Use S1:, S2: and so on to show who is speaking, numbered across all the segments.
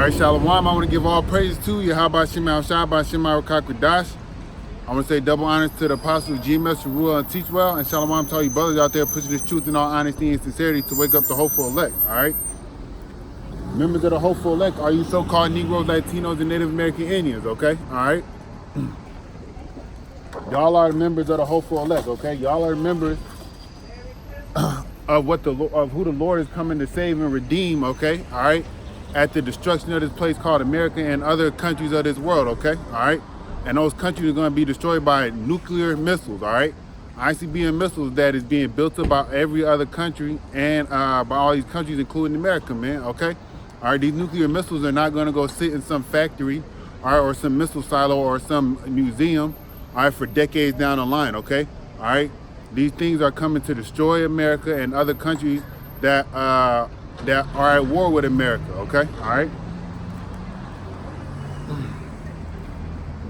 S1: right, Shalom. I want to give all praises to Yahweh Shema Shai by Shema Rakakwadash. I want to say double honors to the apostles GMS who rule and teach well. And Shalom to all you brothers out there pushing this truth in all honesty and sincerity to wake up the hopeful elect. All right. Members of the hopeful elect, are you so-called Negroes, Latinos, and Native American Indians? Okay. All right. Y'all are members of the hopeful elect. Okay. Y'all are members of who the Lord is coming to save and redeem. Okay. All right. At the destruction of this place called America and other countries of this world, okay? All right? And those countries are going to be destroyed by nuclear missiles, all right? ICBM missiles that is being built up by every other country and by all these countries, including America, man, okay? All right, these nuclear missiles are not going to go sit in some factory, all right, or some missile silo or some museum, all right, for decades down the line, okay? All right? These things are coming to destroy America and other countries that are at war with America, okay? All right?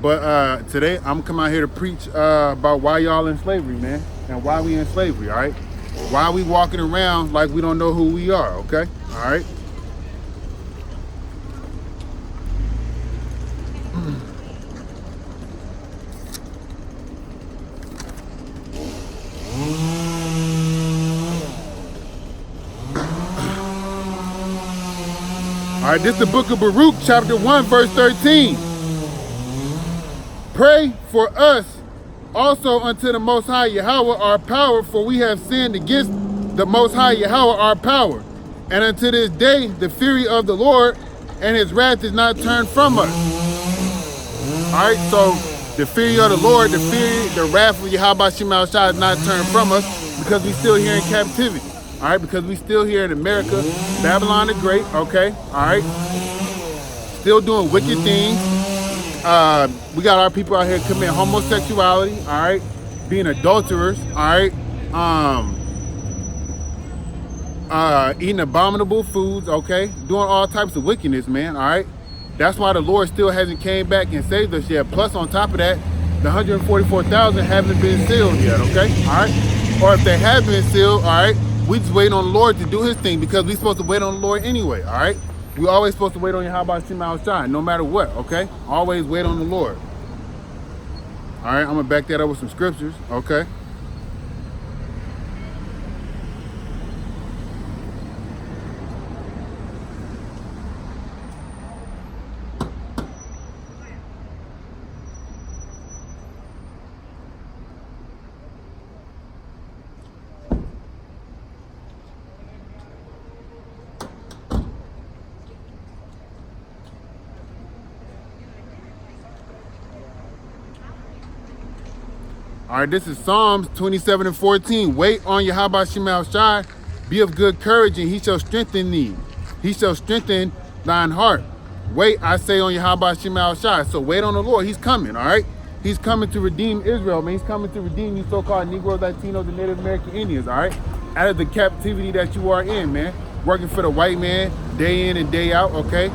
S1: But today, I'm coming out here to preach about why y'all in slavery, man, and why we in slavery, all right? Why we walking around like we don't know who we are, okay? All right? All right, this is the book of Baruch, chapter 1, verse 13. Pray for us also unto the Most High Yahweh our power, for we have sinned against the Most High Yahweh our power. And unto this day the fury of the Lord and his wrath is not turned from us. All right, so the fury of the Lord, the wrath of Yahweh Shema Shai is not turned from us because we still here in captivity. All right, because we still here in America, Babylon the Great, okay, all right, still doing wicked things. We got our people out here committing homosexuality, all right, being adulterers, all right, eating abominable foods, okay, doing all types of wickedness, man, all right. That's why the Lord still hasn't came back and saved us yet. Plus, on top of that, the 144,000 haven't been sealed yet, okay, all right, or if they have been sealed, all right, we just wait on the Lord to do his thing because we're supposed to wait on the Lord anyway, all right? We always supposed to wait on Yahweh Shema Shai, no matter what, okay? Always wait on the Lord. All right, I'm going to back that up with some scriptures, okay? All right, this is Psalms 27 and 14. Wait on Yahweh Shema Shai, be of good courage, and he shall strengthen thee. He shall strengthen thine heart. Wait, I say, on Yahweh Shema Shai. So wait on the Lord. He's coming, all right? He's coming to redeem Israel, man. He's coming to redeem you so-called Negroes, Latinos, and Native American Indians, all right? Out of the captivity that you are in, man. Working for the white man day in and day out, okay?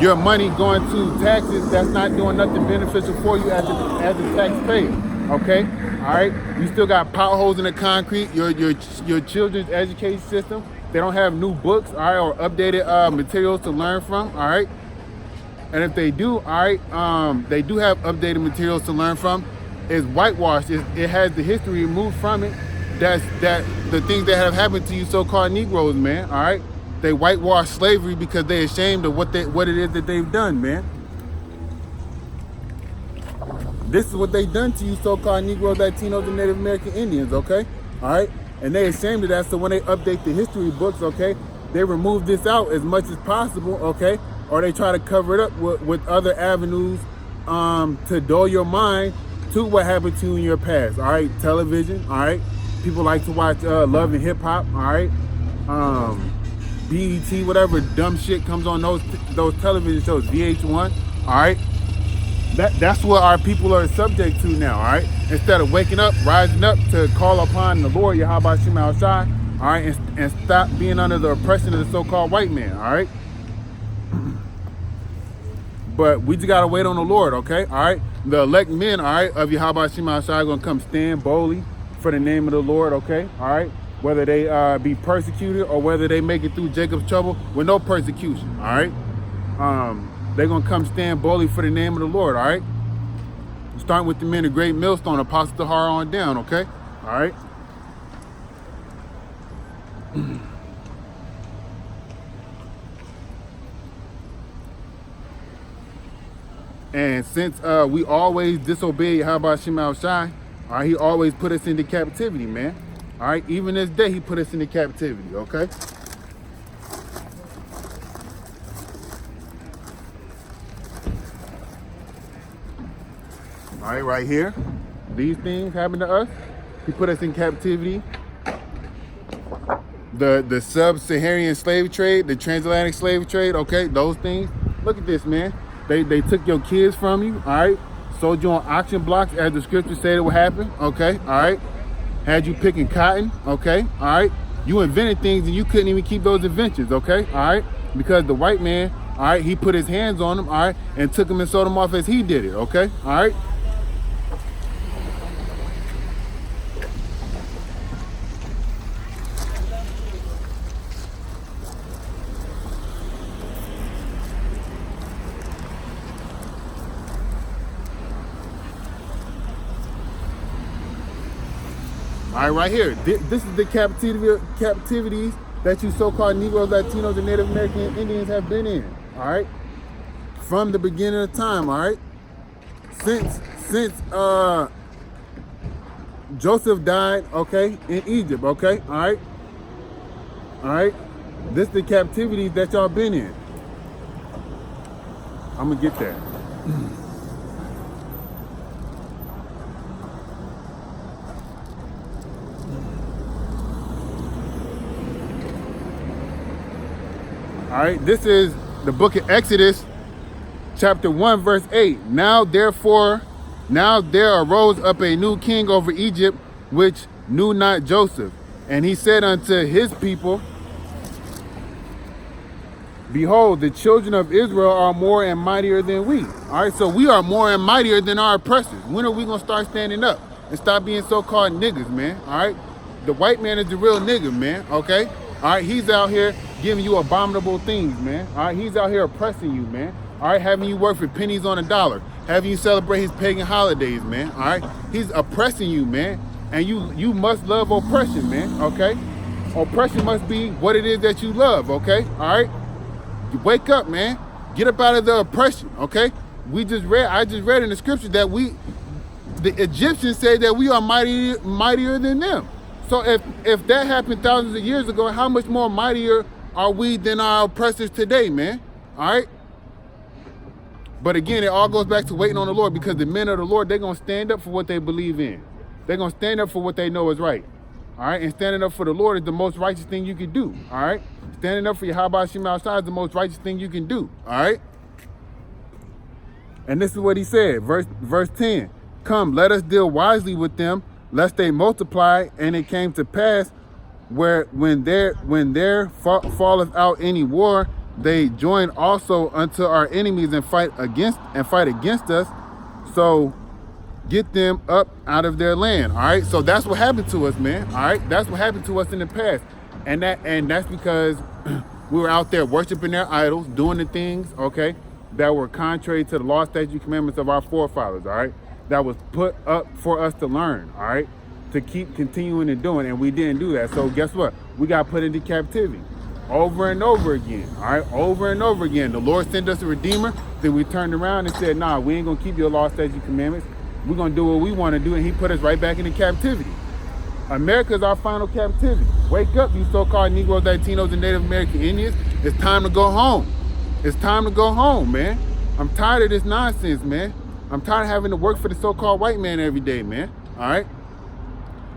S1: Your money going to taxes that's not doing nothing beneficial for you as a taxpayer, okay? All right, you still got potholes in the concrete. Your children's education system, they don't have new books, all right, or updated materials to learn from, all right? And if they do, all right, they do have updated materials to learn from. It's whitewashed. It has the history removed from it. That's the things that have happened to you so-called Negroes, man, all right? They whitewash slavery because they're ashamed of what it is that they've done, man. This is what they've done to you so-called Negroes, Latinos, and Native American Indians, okay? All right? And they're ashamed of that, so when they update the history books, okay, they remove this out as much as possible, okay? Or they try to cover it up with other avenues to dull your mind to what happened to you in your past, all right? Television, all right? People like to watch Love and Hip Hop, all right? BET, whatever dumb shit comes on those television shows, VH1, all right? That's what our people are subject to now, all right? Instead of waking up, rising up to call upon the Lord, Yahweh Shema Shai, all right, and stop being under the oppression of the so-called white man, all right? But we just gotta wait on the Lord, okay? All right? The elect men, all right, of Yahweh Shema Shai are gonna come stand boldly for the name of the Lord, okay? All right? whether they be persecuted or whether they make it through Jacob's trouble with no persecution, all right? They're going to come stand boldly for the name of the Lord, all right? Starting with the men of Great Millstone, Apostle Tahar on down, okay? All right? And since we always disobey Yahweh Shema Shai, all right, he always put us into captivity, man. All right, even this day, he put us into captivity, okay? All right, right here, these things happen to us. He put us in captivity. The sub-Saharan slave trade, the transatlantic slave trade, okay, those things. Look at this, man. They took your kids from you, all right? Sold you on auction blocks as the scripture said it would happen, okay, all right? Had you picking cotton, okay, all right? You invented things and you couldn't even keep those inventions, okay, all right? Because the white man, all right, he put his hands on them, all right, and took them and sold them off as he did it, okay, all right? All right, right here. This is the captivities that you so-called Negroes, Latinos, and Native American Indians have been in. All right, from the beginning of time. All right, since Joseph died. Okay, in Egypt. Okay, all right. This is the captivities that y'all been in. I'm gonna get that. All right, this is the book of Exodus, chapter 1, verse 8. Now there arose up a new king over Egypt, which knew not Joseph. And he said unto his people, behold, the children of Israel are more and mightier than we. All right, so we are more and mightier than our oppressors. When are we going to start standing up and stop being so-called niggas, man? All right, the white man is the real nigga, man, okay? All right, he's out here giving you abominable things, man. All right, he's out here oppressing you, man. All right, having you work for pennies on a dollar, having you celebrate his pagan holidays, man. All right, he's oppressing you, man, and you must love oppression, man. Okay, oppression must be what it is that you love. Okay, all right, you wake up, man. Get up out of the oppression. Okay, I just read in the scripture that the Egyptians say that we are mightier than them. So if that happened thousands of years ago, how much more mightier are we than our oppressors today, man? All right? But again, it all goes back to waiting on the Lord, because the men of the Lord, they're going to stand up for what they believe in. They're going to stand up for what they know is right. All right? And standing up for the Lord is the most righteous thing you can do. All right? Standing up for Yahweh Shema Shai is the most righteous thing you can do. All right? And this is what he said, verse 10. Come, let us deal wisely with them, lest they multiply. And it came to pass when there falleth out any war, they join also unto our enemies and fight against us. So get them up out of their land. All right. So that's what happened to us, man. All right. That's what happened to us in the past, and that's because we were out there worshiping their idols, doing the things, okay, that were contrary to the law, statute, commandments of our forefathers. All right. That was put up for us to learn. All right. To keep continuing and doing, and we didn't do that. So guess what? We got put into captivity over and over again. All right, over and over again. The Lord sent us a redeemer. Then we turned around and said, nah, we ain't gonna keep your law, statute, commandments. We're gonna do what we want to do, and he put us right back into captivity. America is our final captivity. Wake up, you so-called Negroes, Latinos, and Native American Indians. It's time to go home. It's time to go home, man. I'm tired of this nonsense, man. I'm tired of having to work for the so-called white man every day, man. All right.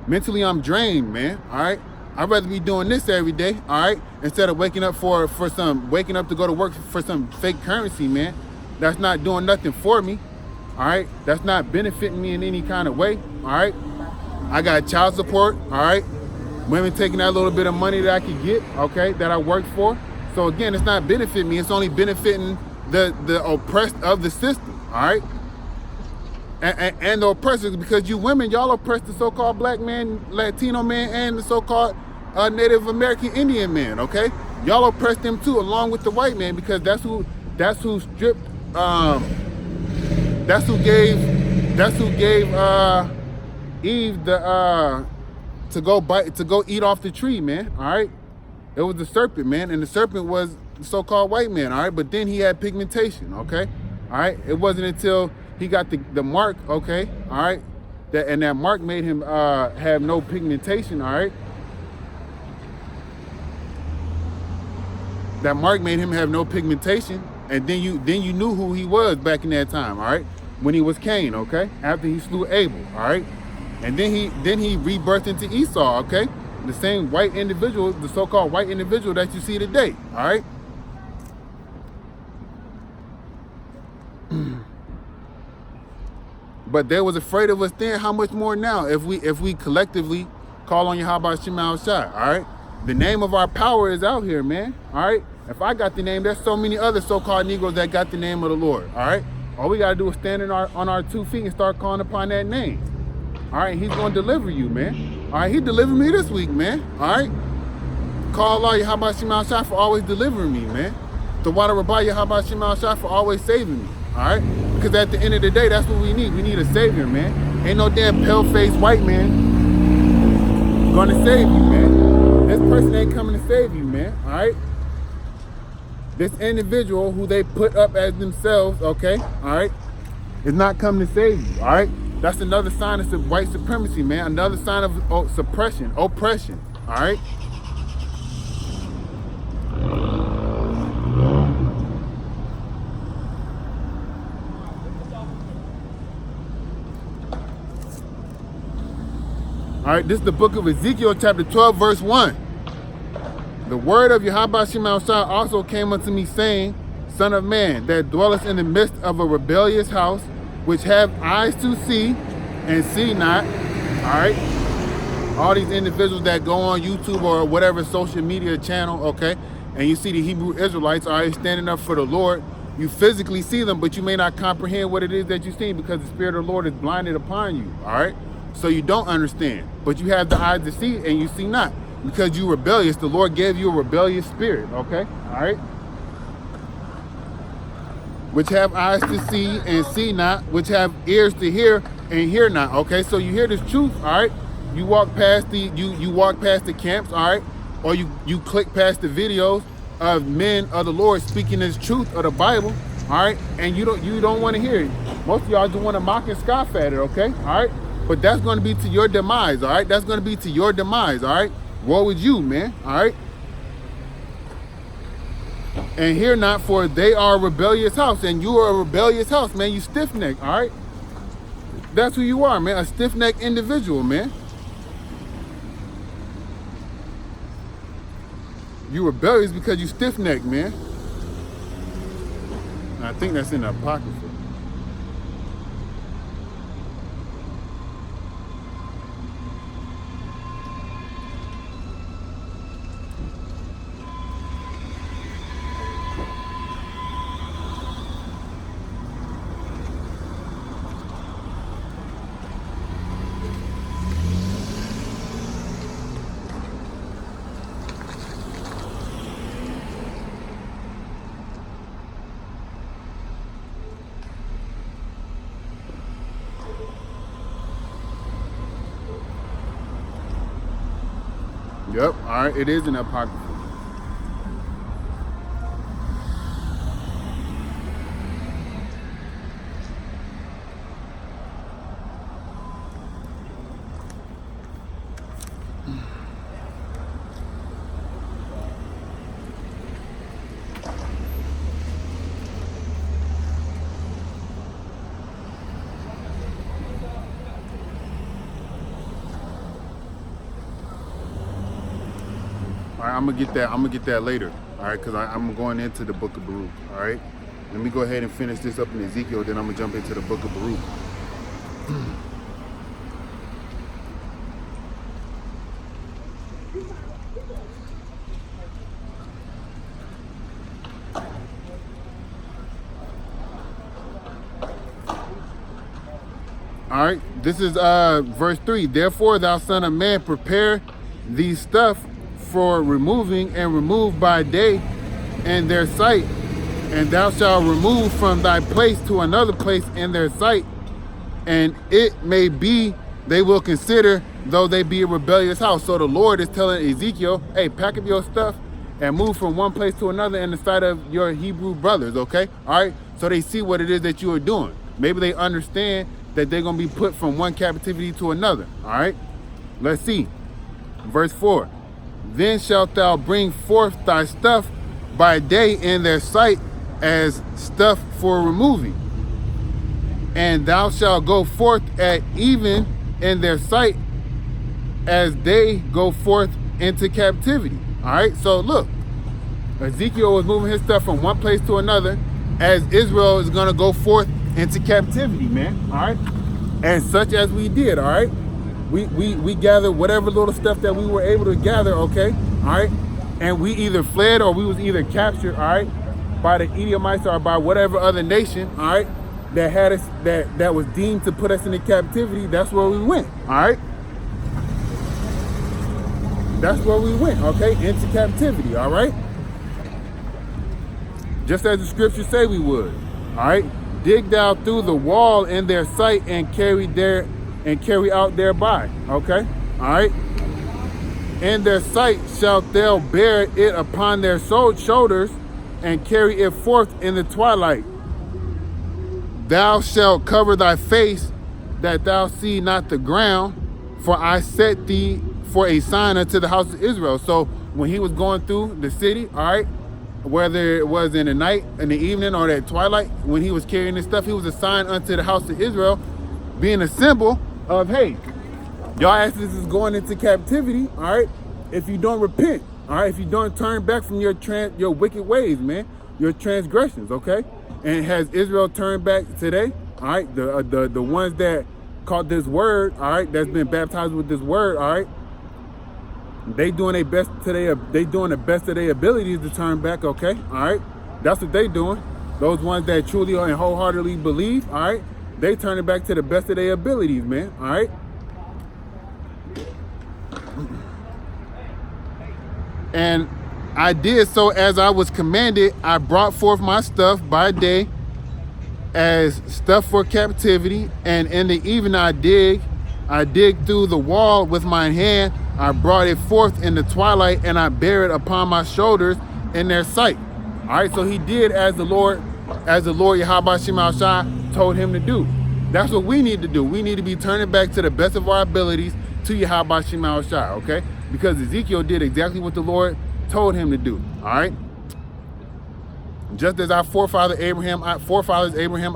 S1: Mentally, I'm drained, man. All right. I'd rather be doing this every day, all right, instead of waking up to go to work for some fake currency, man. That's not doing nothing for me. All right. That's not benefiting me in any kind of way. All right. I got child support. All right. Women taking that little bit of money that I could get, okay, that I worked for. So again, it's not benefiting me. It's only benefiting the oppressed of the system. All right. And the oppressors, because you women, y'all oppress the so-called black man, Latino man, and the so-called Native American Indian men, okay? Y'all oppressed them too, along with the white man, because that's who stripped, that's who gave Eve the to go eat off the tree, man. All right, it was the serpent, man, and the serpent was the so-called white man. All right, but then he had pigmentation. Okay, all right. It wasn't until he got the mark. Okay, all right, that mark made him have no pigmentation. All right, that mark made him have no pigmentation, and then you knew who he was back in that time. All right, when he was Cain. Okay, after he slew Abel. All right. And then he rebirthed into Esau, okay? The same white individual, the so-called white individual that you see today, all right? But they was afraid of us then. How much more now if we collectively call on Yahweh Shema Shai, all right? The name of our power is out here, man, all right? If I got the name, there's so many other so-called Negroes that got the name of the Lord, all right? All we got to do is stand on our 2 feet and start calling upon that name. All right, he's going to deliver you, man. All right, he delivered me this week, man. All right. Call Allah Yahweh Shema Shai for always delivering me, man. The water Rabbi Yahweh Shema Shai for always saving me. All right. Because at the end of the day, that's what we need. We need a savior, man. Ain't no damn pale-faced white man going to save you, man. This person ain't coming to save you, man. All right. This individual who they put up as themselves, okay, all right, is not coming to save you, all right. That's another sign of white supremacy, man. Another sign of suppression, oppression. All right. All right. This is the book of Ezekiel, chapter 12, verse 1. The word of Yahweh Shema Shai also came unto me, saying, Son of man, that dwellest in the midst of a rebellious house, which have eyes to see and see not. All right, all these individuals that go on YouTube or whatever social media channel, okay, and you see the Hebrew Israelites, all right, standing up for the Lord. You physically see them, but you may not comprehend what it is that you see, because the Spirit of the Lord is blinded upon you. All right, so you don't understand, but you have the eyes to see and you see not, because you rebellious. The Lord gave you a rebellious spirit, okay, all right, which have eyes to see and see not, which have ears to hear and hear not. Okay, so you hear this truth, all right? You walk past the you walk past the camps, all right, or you click past the videos of men of the Lord speaking this truth of the Bible, all right, and you don't want to hear it. Most of y'all just want to mock and scoff at it, okay, all right? But that's going to be to your demise, all right? That's going to be to your demise, all right? Woe is you, man, all right? And hear not, for they are a rebellious house, and you are a rebellious house, man. You stiff-necked, all right? That's who you are, man. A stiff-necked individual, man. You rebellious because you stiff-necked, man. I think that's in the Apocrypha. Yep, all right, it is an Apocrypha. All right, I'm gonna get that later. All right, because I'm going into the book of Baruch. All right, let me go ahead and finish this up in Ezekiel. Then I'm gonna jump into the book of Baruch. All right, this is verse 3. Therefore, thou son of man, prepare these stuff for removing, and remove by day in their sight. And thou shalt remove from thy place to another place in their sight. And it may be they will consider, though they be a rebellious house. So the Lord is telling Ezekiel, hey, pack up your stuff and move from one place to another in the sight of your Hebrew brothers, okay? All right? So they see what it is that you are doing. Maybe they understand that they're going to be put from one captivity to another, all right? Let's see. Verse 4. Then shalt thou bring forth thy stuff by day in their sight as stuff for removing. And thou shalt go forth at even in their sight as they go forth into captivity. All right, so look, Ezekiel was moving his stuff from one place to another as Israel is going to go forth into captivity, man. All right, and such as we did. All right, we gathered whatever little stuff that we were able to gather. Okay, all right, and we either fled or we was either captured. All right, by the Edomites or by whatever other nation. All right, that had us, that was deemed to put us into captivity. That's where we went. All right, that's where we went. Okay, into captivity. All right, just as the scriptures say we would. All right, dig thou through the wall in their sight and carry out thereby. Okay, all right. In their sight shalt thou bear it upon their shoulders and carry it forth in the twilight. Thou shalt cover thy face that thou see not the ground, for I set thee for a sign unto the house of Israel. So when he was going through the city, all right, whether it was in the night, in the evening, or that twilight, when he was carrying this stuff, he was a sign unto the house of Israel, being a symbol of, hey, y'all asses is going into captivity, all right, if you don't repent, all right, if you don't turn back from your wicked ways, man, your transgressions, okay? And has Israel turned back today? All right, the ones that caught this word, all right, that's been baptized with this word, all right, they doing their best today. They doing the best of their abilities to turn back, okay? All right, that's what they doing. Those ones that truly and wholeheartedly believe, all right, they turn it back to the best of their abilities, man. All right. And I did so as I was commanded. I brought forth my stuff by day as stuff for captivity, and in the evening I dig through the wall with my hand. I brought it forth in the twilight, and I bear it upon my shoulders in their sight. All right, so he did as the Lord Yahweh Shema Shai told him to do. That's what we need to do. We need to be turning back to the best of our abilities to Yahweh Shema Shai, okay? Because Ezekiel did exactly what the Lord told him to do, all right? Just as our forefathers Abraham,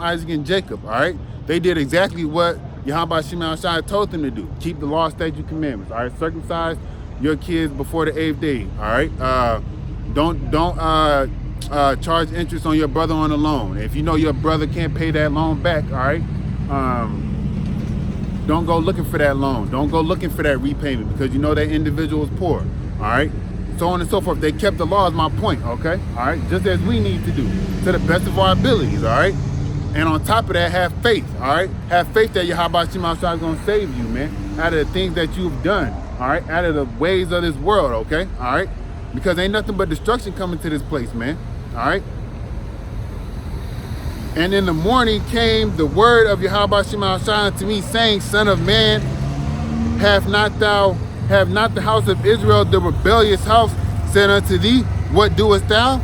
S1: Isaac, and Jacob, all right? They did exactly what Yahweh Shema Shai told them to do. Keep the law, statute, commandments, all right? Circumcise your kids before the 8th day, all right? Don't charge interest on your brother on a loan. If you know your brother can't pay that loan back, all right? Don't go looking for that loan. Don't go looking for that repayment because you know that individual is poor, all right? So on and so forth. They kept the law is my point, okay? All right, just as we need to do to the best of our abilities, all right? And on top of that, have faith, all right? Have faith that Yahweh Shema Shai is going to save you, man, out of the things that you've done, all right? Out of the ways of this world, okay? All right? Because ain't nothing but destruction coming to this place, man, all right? And in the morning came the word of Yahweh Shema Shai unto me, saying, Son of man, have not the house of Israel, the rebellious house, said unto thee, what doest thou?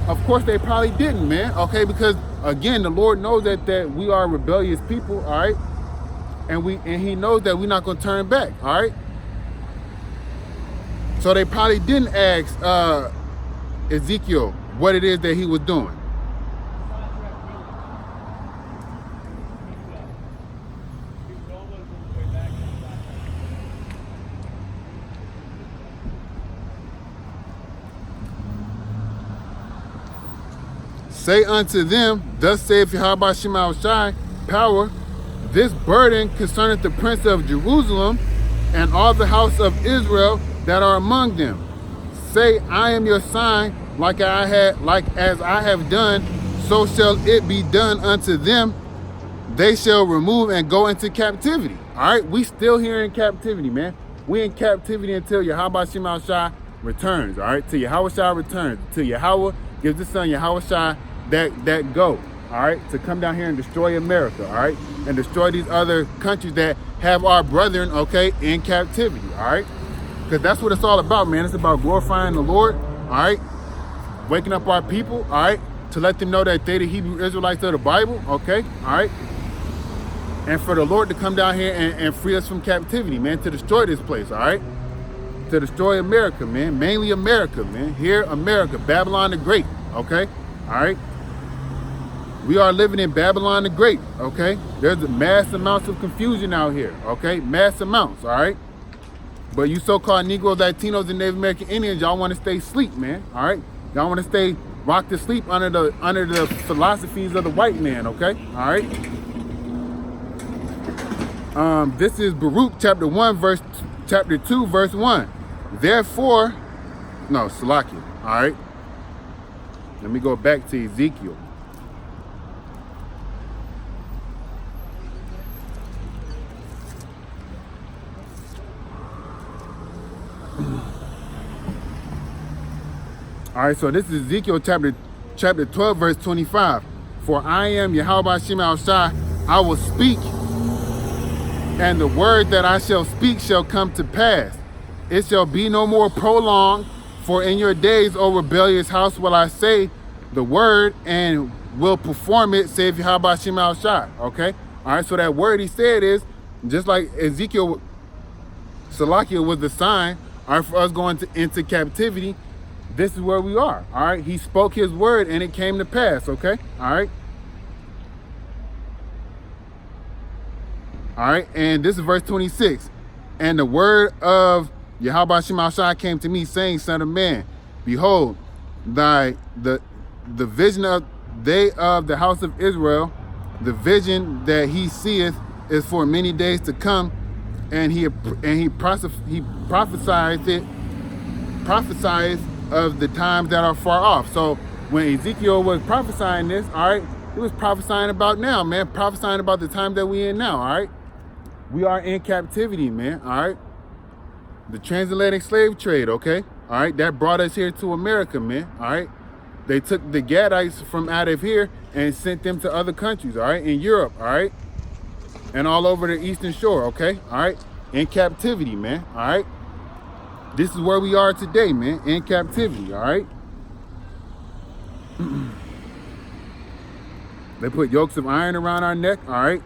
S1: Of course they probably didn't, man, okay? Because again, the Lord knows that we are rebellious people, all right? And he knows that we're not going to turn back, all right? So they probably didn't ask Ezekiel what it is that he was doing. Say unto them, thus saith Yahweh Shema Shai, power, this burden concerneth the prince of Jerusalem and all the house of Israel that are among them. Say, I am your sign, like as I have done, so shall it be done unto them. They shall remove and go into captivity. All right, we still here in captivity, man. We in captivity until Yahweh Shema Shai returns, all right? Till Yahushua returns, till Yahweh gives his son Yahushua that go, all right, to come down here and destroy America, all right, and destroy these other countries that have our brethren, okay, in captivity, all right? Because that's what it's all about, man. It's about glorifying the Lord, all right, waking up our people, all right, to let them know that they the Hebrew Israelites of the Bible, okay, all right, and for the Lord to come down here and free us from captivity, man, to destroy this place, all right, to destroy America, man, mainly America, man, here, America, Babylon the Great, okay, all right. We are living in Babylon the Great, okay? There's mass amounts of confusion out here, okay? Mass amounts, all right? But you so-called Negroes, Latinos, and Native American Indians, y'all want to stay asleep, man, all right? Y'all want to stay rocked to sleep under the philosophies of the white man, okay? All right? This is Baruch chapter 2, verse 1. Therefore, no, Salakia, all right? Let me go back to Ezekiel. All right, so this is Ezekiel chapter 12, verse 25. For I am Yahweh Shem Al Shai, I will speak, and the word that I shall speak shall come to pass. It shall be no more prolonged, for in your days, O rebellious house, will I say the word and will perform it, saith Yahweh Shem Al Shai. Okay? All right, so that word he said is, just like Ezekiel, Salakia was the sign, all right, for us going into captivity. This is where we are, all right? He spoke his word and it came to pass, okay? All right? All right, and this is verse 26. And the word of Yahweh Shema Shai came to me, saying, Son of man, behold, the vision of the house of Israel, the vision that he seeth is for many days to come, and he prophesied of the times that are far off. So when Ezekiel was prophesying this, all right, he was prophesying about now, man, prophesying about the time that we in now, all right? We are in captivity, man, all right? The transatlantic slave trade, okay? All right, that brought us here to America, man, all right? They took the Gadites from out of here and sent them to other countries, all right, in Europe, all right? And all over the Eastern Shore, okay? All right, in captivity, man, all right? This is where we are today, man, in captivity, all right? They put yokes of iron around our neck, all right?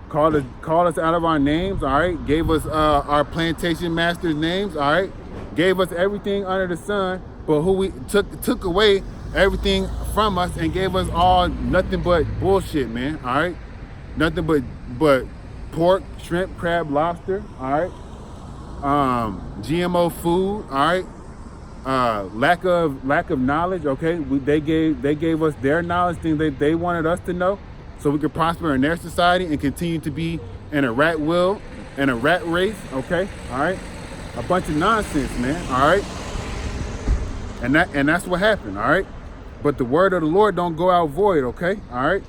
S1: Called us out of our names, all right? Gave us our plantation masters' names, all right? Gave us everything under the sun, but who we took away everything from us and gave us all nothing but bullshit, man, all right? Nothing but pork, shrimp, crab, lobster, all right? GMO food, all right? Lack of knowledge, okay? They gave us their knowledge, things they wanted us to know, so we could prosper in their society and continue to be in a rat wheel and a rat race, okay? All right? A bunch of nonsense, man, all right? And that's what happened, all right? But the word of the Lord don't go out void, okay? All right?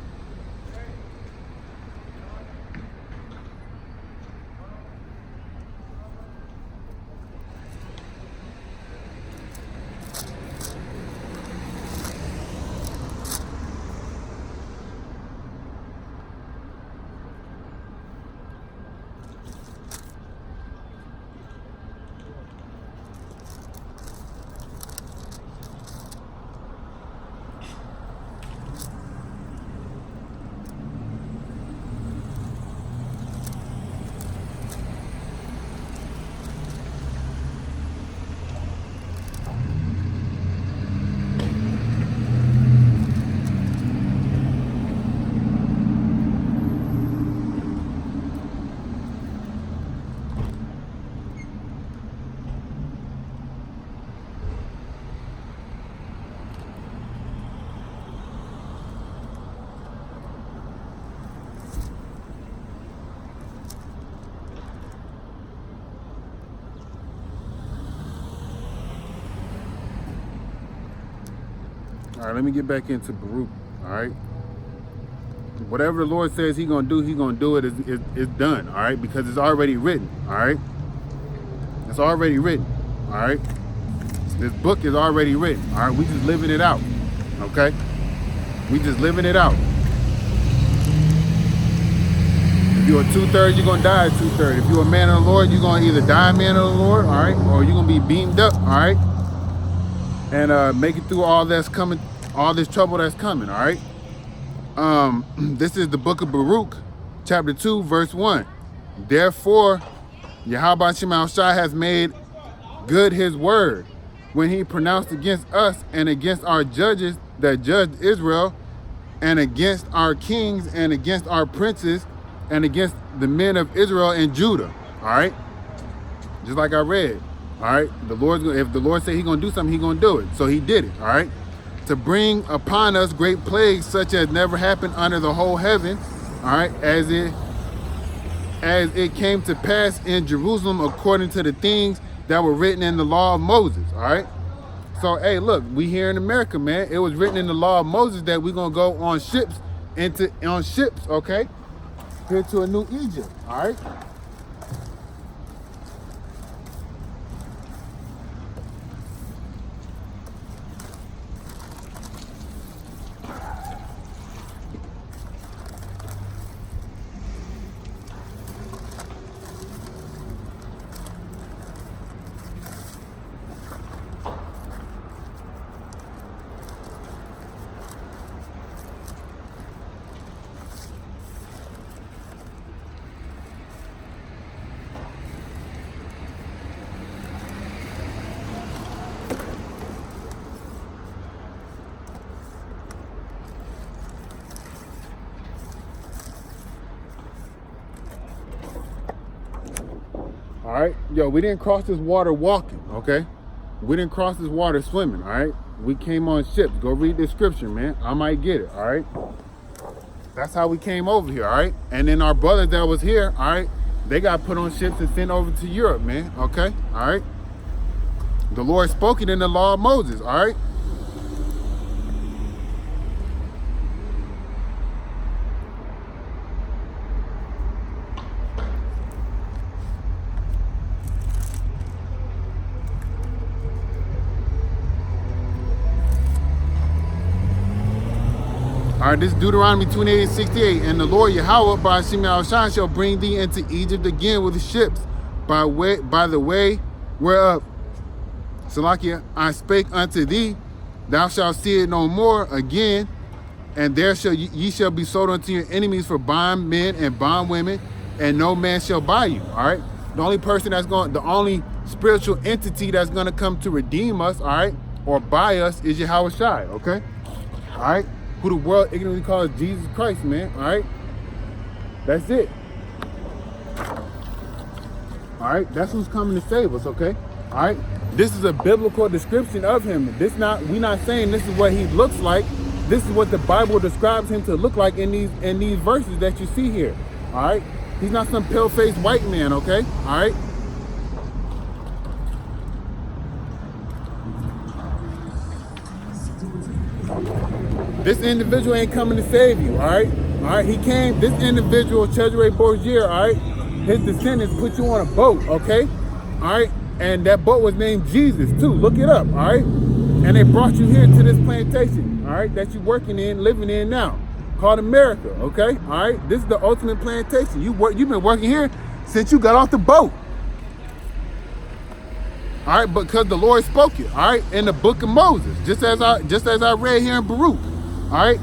S1: All right, let me get back into Baruch, all right? Whatever the Lord says he's going to do it. It's done, all right? Because it's already written, all right? It's already written, all right? This book is already written. All right, we just living it out. Okay, we just living it out. If you're a 2/3, you're gonna die at 2/3. If you're a man of the Lord, you're gonna either die a man of the Lord, all right, or you're gonna be beamed up, all right, and make it through all that's coming, all this trouble that's coming, all right. This is the book of Baruch, chapter 2, verse 1. Therefore, Yahweh Shema Shai has made good his word when he pronounced against us and against our judges that judged Israel, and against our kings and against our princes and against the men of Israel and Judah. All right, just like I read. All right, if the Lord said he's gonna do something, he's gonna do it. So he did it. All right, to bring upon us great plagues such as never happened under the whole heaven. All right, as it came to pass in Jerusalem according to the things that were written in the law of Moses. All right. So, hey, look, we here in America, man. It was written in the law of Moses that we're gonna go on ships, okay, here to a new Egypt. All right. All right, yo, we didn't cross this water walking, okay? We didn't cross this water swimming, all right? We came on ships. Go read the scripture, man. I might get it, all right? That's how we came over here, all right? And then our brothers that was here, all right, they got put on ships and sent over to Europe, man, okay? All right? The Lord spoke it in the law of Moses, all right? All right, this is Deuteronomy 28:68. And the Lord Yahweh by Shema Shai shall bring thee into Egypt again with the ships by the way whereof Salakia I spake unto thee, thou shalt see it no more again, and there ye shall be sold unto your enemies for bondmen and bondwomen, and no man shall buy you. All right, the only spiritual entity that's gonna come to redeem us, all right, or buy us is Yahweh Shai. Okay, all right. Who the world ignorantly calls Jesus Christ, man. All right, that's it. All right, that's who's coming to save us. Okay, all right. This is a biblical description of him. We're not saying this is what he looks like. This is what the Bible describes him to look like in these verses that you see here. All right, he's not some pale-faced white man. Okay, all right. This individual ain't coming to save you, all right? All right, this individual, Cesare Borgia, all right? His descendants put you on a boat, okay? All right, and that boat was named Jesus too, look it up, all right? And they brought you here to this plantation, all right, that you're working in, living in now, called America, okay? All right, this is the ultimate plantation. You've been working here since you got off the boat. All right, because the Lord spoke it, all right, in the book of Moses, just as I read here in Baruch. All right,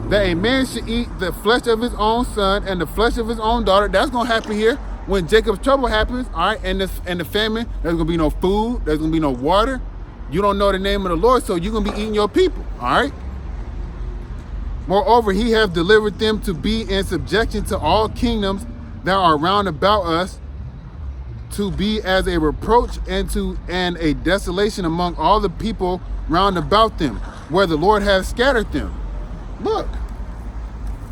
S1: that a man should eat the flesh of his own son and the flesh of his own daughter. That's gonna happen here when Jacob's trouble happens. All right, and the famine. There's gonna be no food. There's gonna be no water. You don't know the name of the Lord, so you're gonna be eating your people. All right. Moreover, he hath delivered them to be in subjection to all kingdoms that are round about us, to be as a reproach and a desolation among all the people round about them, where the Lord hath scattered them. Look,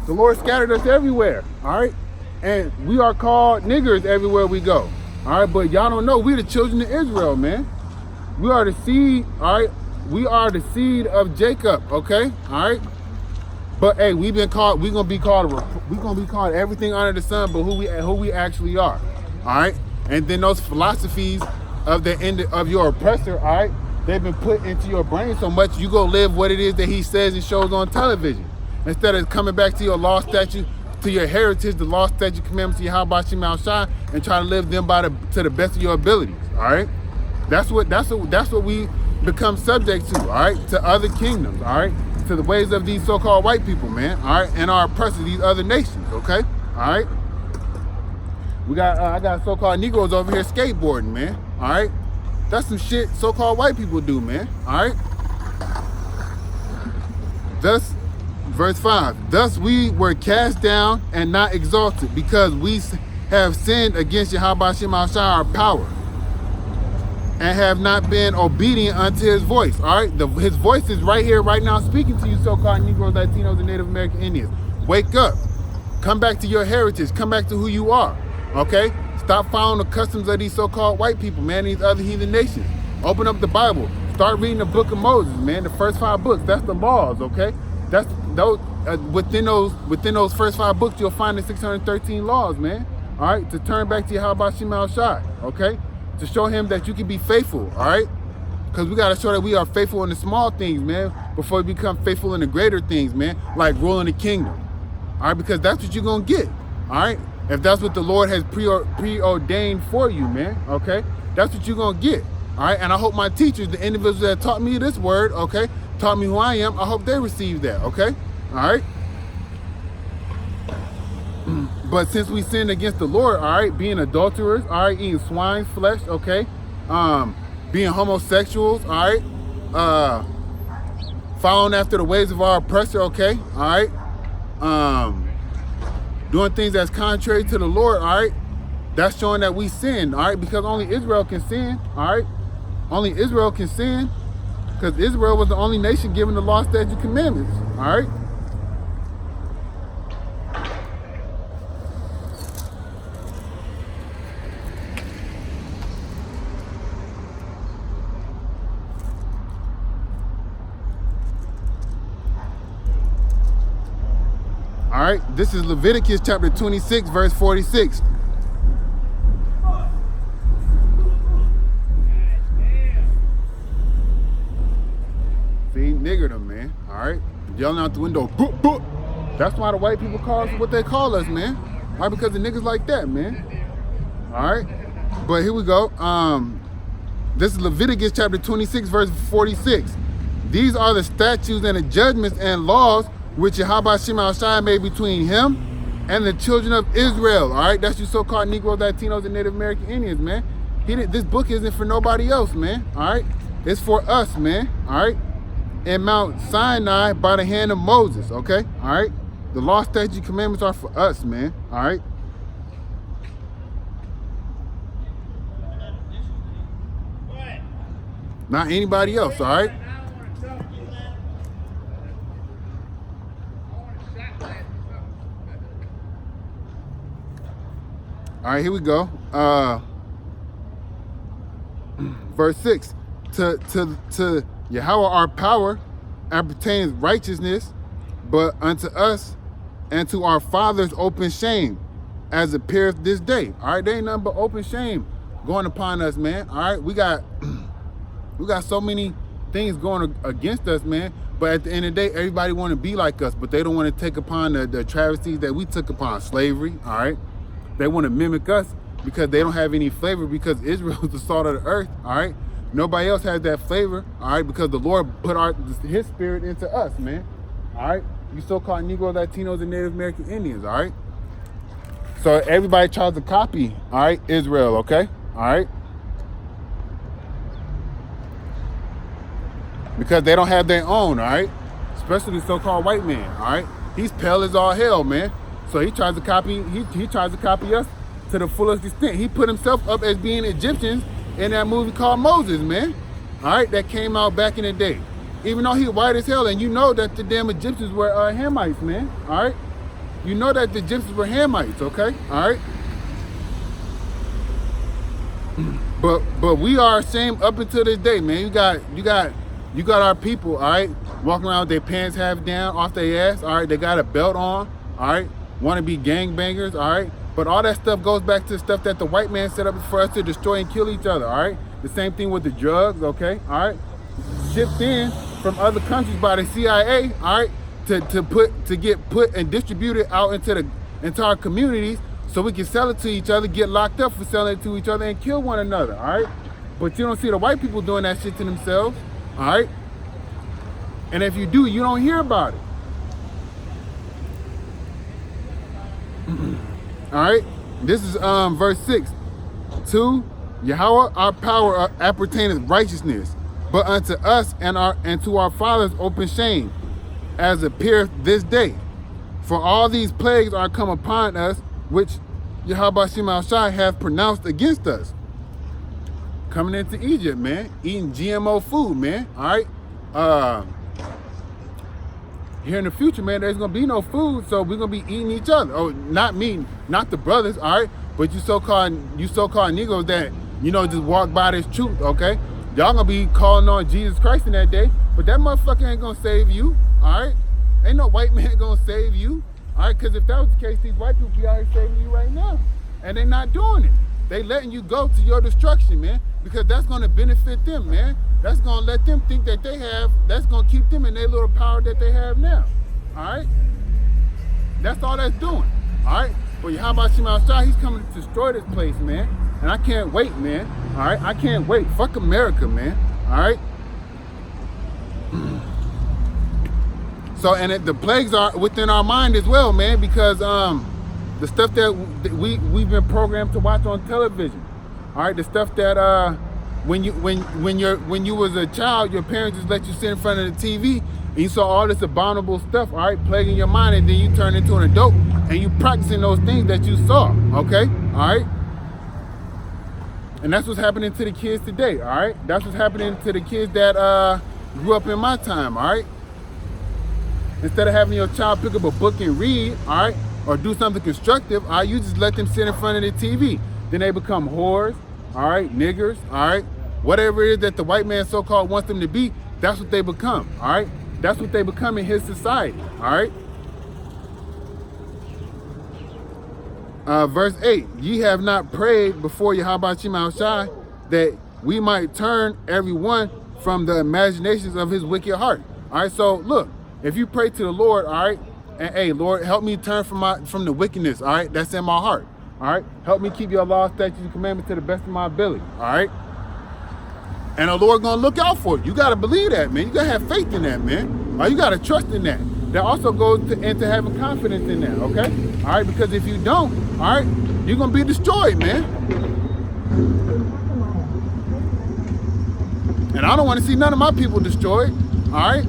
S1: the Lord scattered us everywhere, all right? And we are called niggers everywhere we go, all right? But y'all don't know, we the children of Israel, man. We are the seed, all right? We are the seed of Jacob, okay? All right? But hey, we're gonna be called everything under the sun, but who we actually are, all right? And then those philosophies of your oppressor, all right? they've been put into your brain so much, you go live what it is that he says and shows on television. Instead of coming back to your law, statute, to your heritage, the law, statute, commandments, Yahweh Shem Al Shai, and try to live them to the best of your abilities. All right, that's what we become subject to. All right, to other kingdoms. All right, to the ways of these so-called white people, man. All right, and our oppressors, these other nations. Okay, all right. We got I got so-called Negroes over here skateboarding, man. All right, that's some shit so-called white people do, man. All right. Thus, verse 5. Thus we were cast down and not exalted, because we have sinned against Yahweh Shem Al Shai, our power, and have not been obedient unto his voice. All right, his voice is right here, right now, speaking to you, so-called Negroes, Latinos, and Native American Indians. Wake up, come back to your heritage, come back to who you are. Okay, stop following the customs of these so-called white people, man, these other heathen nations. Open up the Bible, start reading the book of Moses, man. The first 5 books, that's the laws. Okay, that's those within those first 5 books, you'll find the 613 laws, man. All right, to turn back to Yahweh Shem Al Shai. Okay, to show him that you can be faithful. All right, because we got to show that we are faithful in the small things, man, before we become faithful in the greater things, man, like ruling the kingdom. All right, because that's what you're gonna get. All right, if that's what the Lord has preordained for you, man. Okay, that's what you're gonna get. All right, and I hope my teachers, the individuals that taught me this word, okay, taught me who I am, I hope they receive that. Okay, all right. But since we sinned against the Lord, all right, being adulterers, all right, eating swine's flesh, okay, being homosexuals, all right, following after the ways of our oppressor, okay, all right, doing things that's contrary to the Lord, all right, that's showing that we sinned, all right, because only Israel can sin, all right, only Israel can sin, because Israel was the only nation given the law, statute, commandments, all right. All right, this is Leviticus chapter 26, verse 46. See, nigger them, man. All right, yelling out the window. Boop, boop. That's why the white people call us what they call us, man. Why? Because the niggas like that, man. All right, but here we go. This is Leviticus chapter 26, verse 46. These are the statutes and the judgments and laws which Yahweh Shem Al Shai made between him and the children of Israel. All right, that's your so-called Negroes, Latinos, and Native American Indians, man. This book isn't for nobody else, man. All right, it's for us, man. All right, in Mount Sinai by the hand of Moses. Okay, all right. The law, statute, commandments are for us, man. All right. Not anybody else. All right. All right, here we go. Verse 6. To Yahweh our power appertains righteousness, but unto us and to our fathers open shame, as appeareth this day. All right, there ain't nothing but open shame going upon us, man. All right, we got so many things going against us, man. But at the end of the day, everybody want to be like us, but they don't want to take upon the travesties that we took upon, slavery. All right. They want to mimic us because they don't have any flavor, because Israel is the salt of the earth, all right? Nobody else has that flavor, all right, because the Lord put his spirit into us, man, all right? You so-called Negroes, Latinos, and Native American Indians, all right? So everybody tries to copy, all right, Israel, okay, all right? Because they don't have their own, all right? Especially the so-called white man, all right? He's pale as all hell, man. So he tries to copy. He tries to copy us to the fullest extent. He put himself up as being Egyptians in that movie called Moses, man. All right, that came out back in the day. Even though he's white as hell, and you know that the damn Egyptians were Hamites, man. All right, you know that the Egyptians were Hamites, okay? All right. But we are ashamed up until this day, man. You got our people, all right, walking around with their pants half down off their ass, all right. They got a belt on, all right. Want to be gangbangers, all right? But all that stuff goes back to the stuff that the white man set up for us to destroy and kill each other, all right? The same thing with the drugs, okay? All right? shipped in from other countries by the CIA, all right, to get put and distributed out into our communities so we can sell it to each other, get locked up for selling it to each other, and kill one another, all right? But you don't see the white people doing that shit to themselves, all right? And if you do, you don't hear about it. All right, this is verse 6. To Yahweh our power appertaineth righteousness, but unto us and to our fathers open shame, as appeareth this day. For all these plagues are come upon us, which Yahweh Shema Shai hath pronounced against us. Coming into Egypt, man, eating GMO food, man. All right. Here in the future, man, there's gonna be no food, so we're gonna be eating each other. Oh, not me, not the brothers, all right? But you so-called niggas that, you know, just walk by this truth, okay? Y'all gonna be calling on Jesus Christ in that day, but that motherfucker ain't gonna save you, all right? Ain't no white man gonna save you, all right? Because if that was the case, these white people be out here saving you right now, and they not doing it. They letting you go to your destruction, man, because that's gonna benefit them, man. That's gonna let them think that they have, that's gonna keep them in their little power that they have now, all right? That's all that's doing, all right? But Yahweh Shema Shai, he's coming to destroy this place, man. And I can't wait, man, all right? I can't wait. Fuck America, man, all right? So, and the plagues are within our mind as well, man, because the stuff that we've been programmed to watch on television, all right? The stuff that when you was a child, your parents just let you sit in front of the TV and you saw all this abominable stuff, all right, plaguing your mind, and then you turn into an adult and you practicing those things that you saw, okay, all right? And that's what's happening to the kids today, all right? That's what's happening to the kids that grew up in my time, all right? Instead of having your child pick up a book and read, all right, or do something constructive, all right, you just let them sit in front of the TV. Then they become whores, all right, niggers, all right? Whatever it is that the white man so-called wants them to be, that's what they become, all right? That's what they become in his society, all right? Verse 8, ye have not prayed before Yahweh Shema Shai that we might turn every one from the imaginations of his wicked heart. All right, so look, if you pray to the Lord, all right, and hey, Lord, help me turn from the wickedness, all right, that's in my heart, all right? Help me keep your law, statutes, and commandments to the best of my ability, all right? And the Lord gonna look out for you. You gotta believe that, man. You gotta have faith in that, man. You gotta trust in that. That also goes into having confidence in that, okay? All right, because if you don't, all right, you're gonna be destroyed, man. And I don't wanna see none of my people destroyed, all right?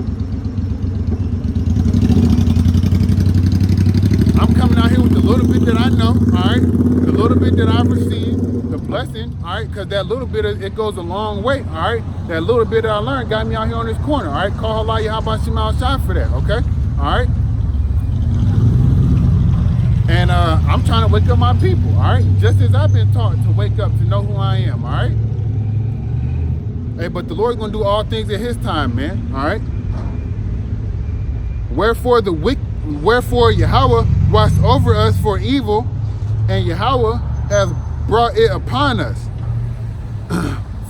S1: I'm coming out here with the little bit that I know, all right? The little bit that I've received, the blessing, all right? Because that little bit, it goes a long way, all right? That little bit that I learned got me out here on this corner, all right? Call Allah Yahweh Shema Shai for that, okay? All right? And I'm trying to wake up my people, all right? Just as I've been taught to wake up, to know who I am, all right? Hey, but the Lord's going to do all things at his time, man, all right? Wherefore Yahweh watched over us for evil, and Yahweh hath brought it upon us.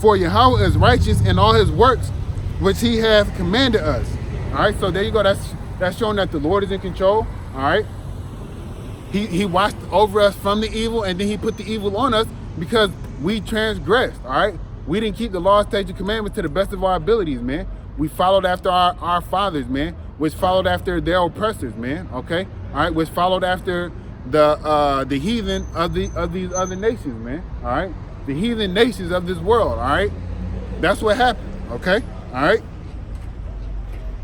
S1: For Yahweh is righteous in all his works, which he hath commanded us. All right, so there you go. That's showing that the Lord is in control. All right, he watched over us from the evil, and then he put the evil on us because we transgressed. All right, we didn't keep the law, statutes, commandments to the best of our abilities, man. We followed after our fathers, man, which followed after their oppressors, man. Okay, all right, which followed after the heathen of these other nations, man. All right, the heathen nations of this world. All right, that's what happened. Okay, all right.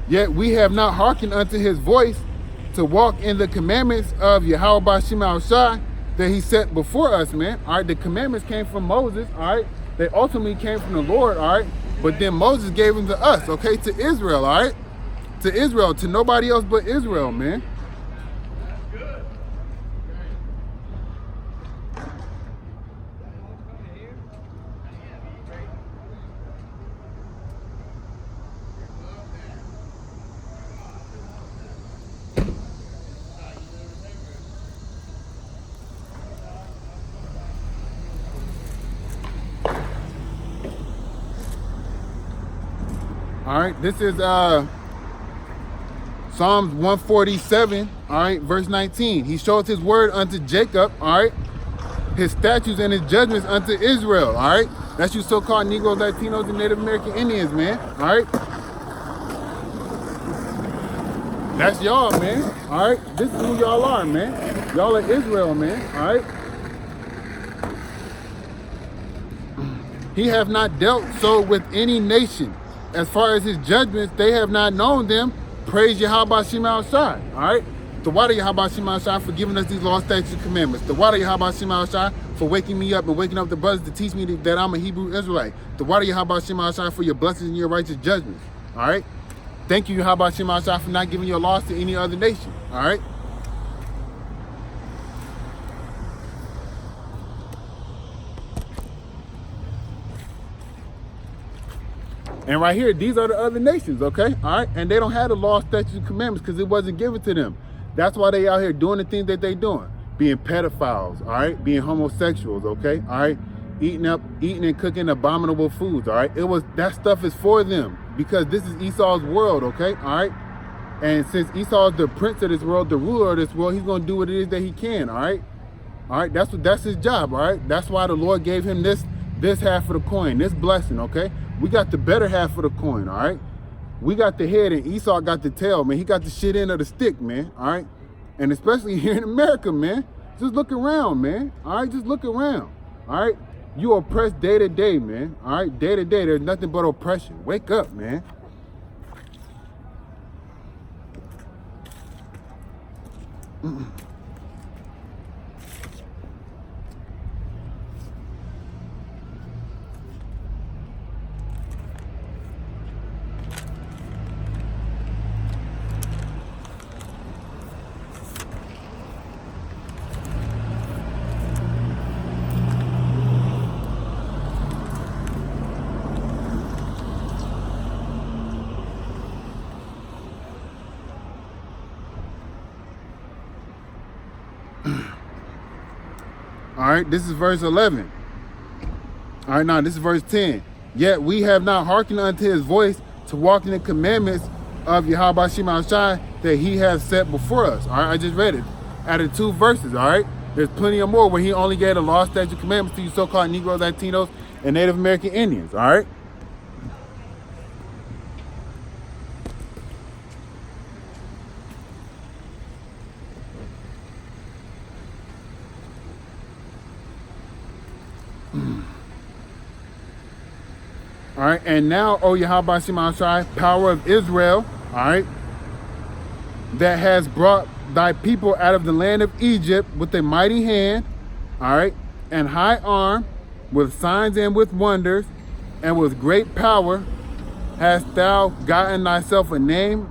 S1: Yet we have not hearkened unto his voice to walk in the commandments of Yahweh Shema Shai that he set before us, man. All right, the commandments came from Moses. All right, they ultimately came from the Lord. All right, but then Moses gave them to us. Okay, to Israel. All right, to Israel, to nobody else but Israel, man. All All right, this is Psalms 147, all right, verse 19. He showed his word unto Jacob, all right, his statutes and his judgments unto Israel, all right. That's you so-called Negroes, Latinos, and Native American Indians, man, all right. That's y'all, man, all right. This is who y'all are, man. Y'all are Israel, man, all right. He have not dealt so with any nation. As far as his judgments, they have not known them. Praise Yahweh Shema Shai. All right. The water Yahweh Shema Shai for giving us these law, statutes, and commandments. The water Yahweh Shema Shai for waking me up and waking up the brothers to teach me that I'm a Hebrew Israelite. The water Yahweh Shema Shai for your blessings and your righteous judgments. All right. Thank you Yahweh Shema Shai for not giving your laws to any other nation. All right. And right here, these are the other nations, okay? All right? And they don't have the law, statutes, and commandments because it wasn't given to them. That's why they out here doing the things that they doing. Being pedophiles, all right? Being homosexuals, okay? All right? Eating and cooking abominable foods, all right? That stuff is for them because this is Esau's world, okay? All right? And since Esau is the prince of this world, the ruler of this world, he's going to do what it is that he can, all right? All right? That's his job, all right? That's why the Lord gave him this half of the coin, this blessing, okay? We got the better half of the coin, all right? We got the head and Esau got the tail, man. He got the shit end of the stick, man, all right? And especially here in America, man. Just look around, man, all right? Just look around, all right? You oppressed day to day, man, all right? Day to day, there's nothing but oppression. Wake up, man. All right, this is verse 11. All right, now this is verse 10. Yet we have not hearkened unto his voice to walk in the commandments of Yahweh Shema Shai that he has set before us. All right, I just read it. Added 2 verses, all right? There's plenty of more where he only gave the law, statute, commandments to you so-called Negroes, Latinos, and Native American Indians, all right? All right, and now, O Yahweh Shema Shai, power of Israel, all right, that has brought thy people out of the land of Egypt with a mighty hand, all right, and high arm, with signs and with wonders, and with great power, hast thou gotten thyself a name,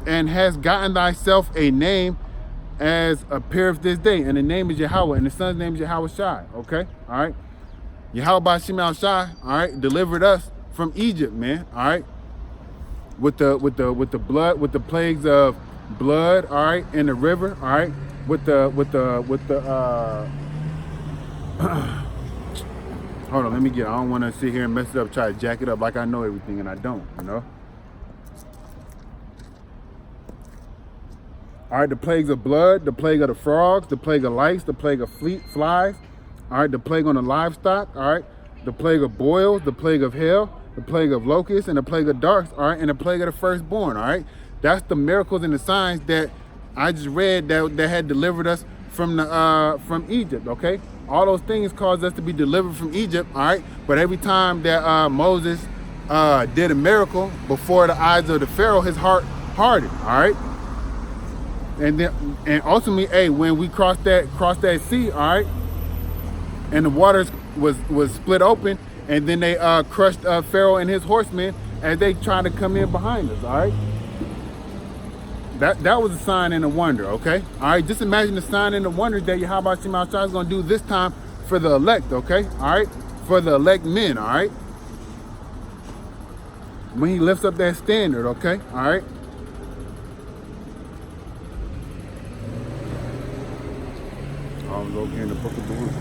S1: and hast gotten thyself a name as appeareth this day. And the name is Yahweh, and the son's name is Yahweh Shai, okay, all right. Yahweh Shema Shai, all right, delivered us from Egypt, man, all right, with the blood, with the plagues of blood, all right, in the river, all right, with the hold on, let me get, I don't want to sit here and mess it up, try to jack it up like I know everything, and I don't, you know. All right, the plagues of blood, the plague of the frogs, the plague of lice, the plague of flies, all right, the plague on the livestock, all right, the plague of boils, the plague of hail, the plague of locusts, and the plague of darts, all right, and the plague of the firstborn, all right. That's the miracles and the signs that I just read that had delivered us from Egypt, okay. All those things caused us to be delivered from Egypt, all right. But every time that Moses did a miracle before the eyes of the Pharaoh, his heart hardened, all right. And ultimately, hey, when we crossed that sea, all right, and the waters was split open, and then they crushed Pharaoh and his horsemen as they tried to come in behind us, all right? That was a sign and a wonder, okay? All right, just imagine the sign and the wonder that Yahweh Shema Shai is going to do this time for the elect, okay? All right? For the elect men, all right? When he lifts up that standard, okay? All right? I was over here in the book of the Ruth.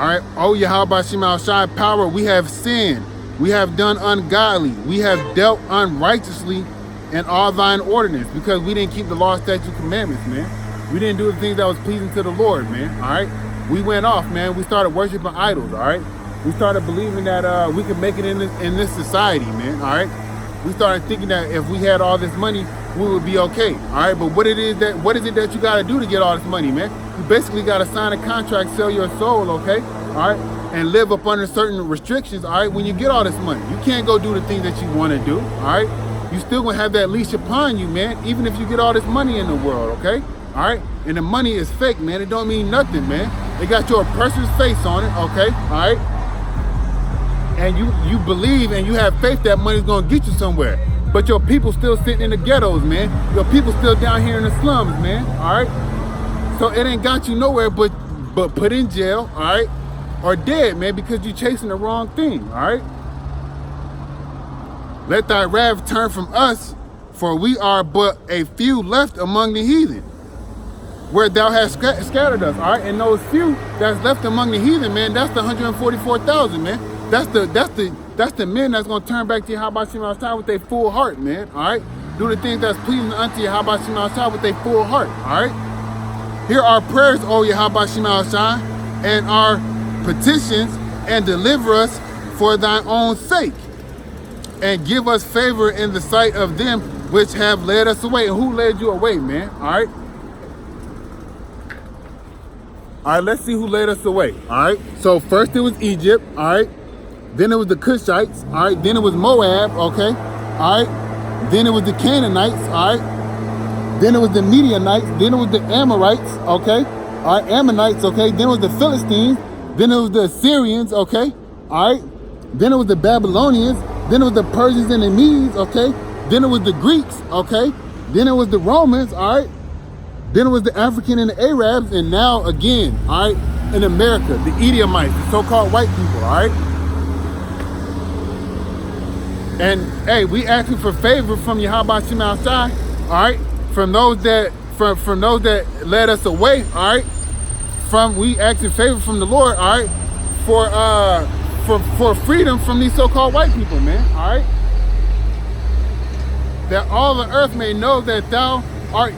S1: All right. Oh, Yahweh Shema Shai power, we have sinned. We have done ungodly. We have dealt unrighteously in all thine ordinance because we didn't keep the law, statute, commandments, man. We didn't do the things that was pleasing to the Lord, man. All right. We went off, man. We started worshiping idols. All right. We started believing that we could make it in this society, man. All right. We started thinking that if we had all this money, we would be okay. All right. But what is it that you got to do to get all this money, man? You basically got to sign a contract, sell your soul, okay? All right. And live up under certain restrictions, all right, when you get all this money. You can't go do the things that you want to do, all right? You still gonna have that leash upon you, man, even if you get all this money in the world, okay? All right? And the money is fake, man. It don't mean nothing, man. They got your oppressor's face on it, okay? All right? And you believe and you have faith that money's gonna get you somewhere. But your people still sitting in the ghettos, man. Your people still down here in the slums, man, all right? So it ain't got you nowhere but put in jail, all right? Or dead, man, because you're chasing the wrong thing, all right? Let thy wrath turn from us, for we are but a few left among the heathen, where thou hast scattered us, all right? And those few that's left among the heathen, man, that's the 144,000, man. That's the men that's gonna turn back to Yahweh Shema Shai with their full heart, man, all right? Do the things that's pleasing unto Yahweh Shema Shai with their full heart, all right? Hear our prayers, O Yahweh Shema Shai, and our petitions, and deliver us for thine own sake, and give us favor in the sight of them which have led us away. And who led you away, man? All right. All right, let's see who led us away. All right. So first it was Egypt. All right. Then it was the Cushites. All right. Then it was Moab. Okay. All right. Then it was the Canaanites. All right. Then it was the Midianites. Then it was the Amorites. Okay. All right. Ammonites. Okay. Then it was the Philistines. Then it was the Assyrians, okay? All right? Then it was the Babylonians. Then it was the Persians and the Medes, okay? Then it was the Greeks, okay? Then it was the Romans, all right? Then it was the African and the Arabs. And now, again, all right, in America, the Edomites, the so-called white people, all right? And, hey, we asking for favor from Yahweh Shema Shai, all right? From those that led us away, all right? We asking favor from the Lord, all right, for freedom from these so-called white people, man, all right? That all the earth may know that thou art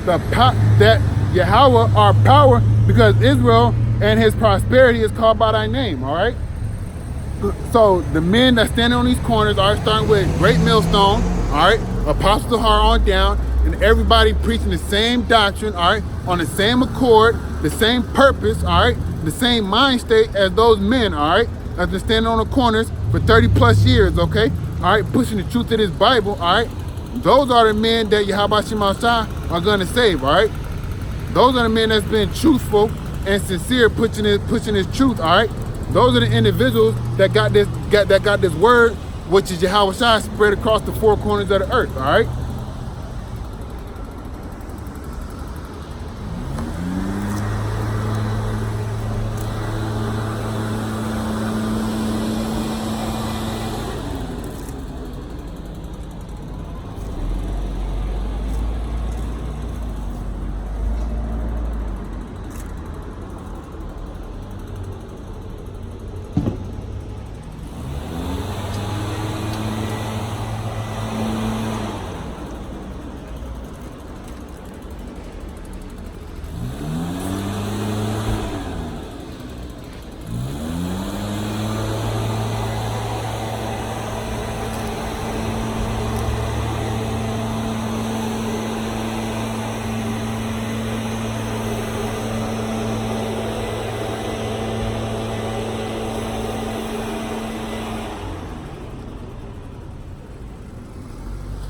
S1: that Yahweh our power, because Israel and his prosperity is called by thy name, all right? So the men that stand on these corners are starting with Great Millstone, all right, Apostle Har on down, and everybody preaching the same doctrine, all right, on the same accord, the same purpose, all right, the same mind state as those men, all right, that's been standing on the corners for 30 plus years, okay, all right, pushing the truth of this Bible, all right. Those are the men that Yahweh Shema Shai are gonna save, all right. Those are the men that's been truthful and sincere, pushing his truth, all right. Those are the individuals that got this word, which is Yahweh Shai, spread across the four corners of the earth, all right.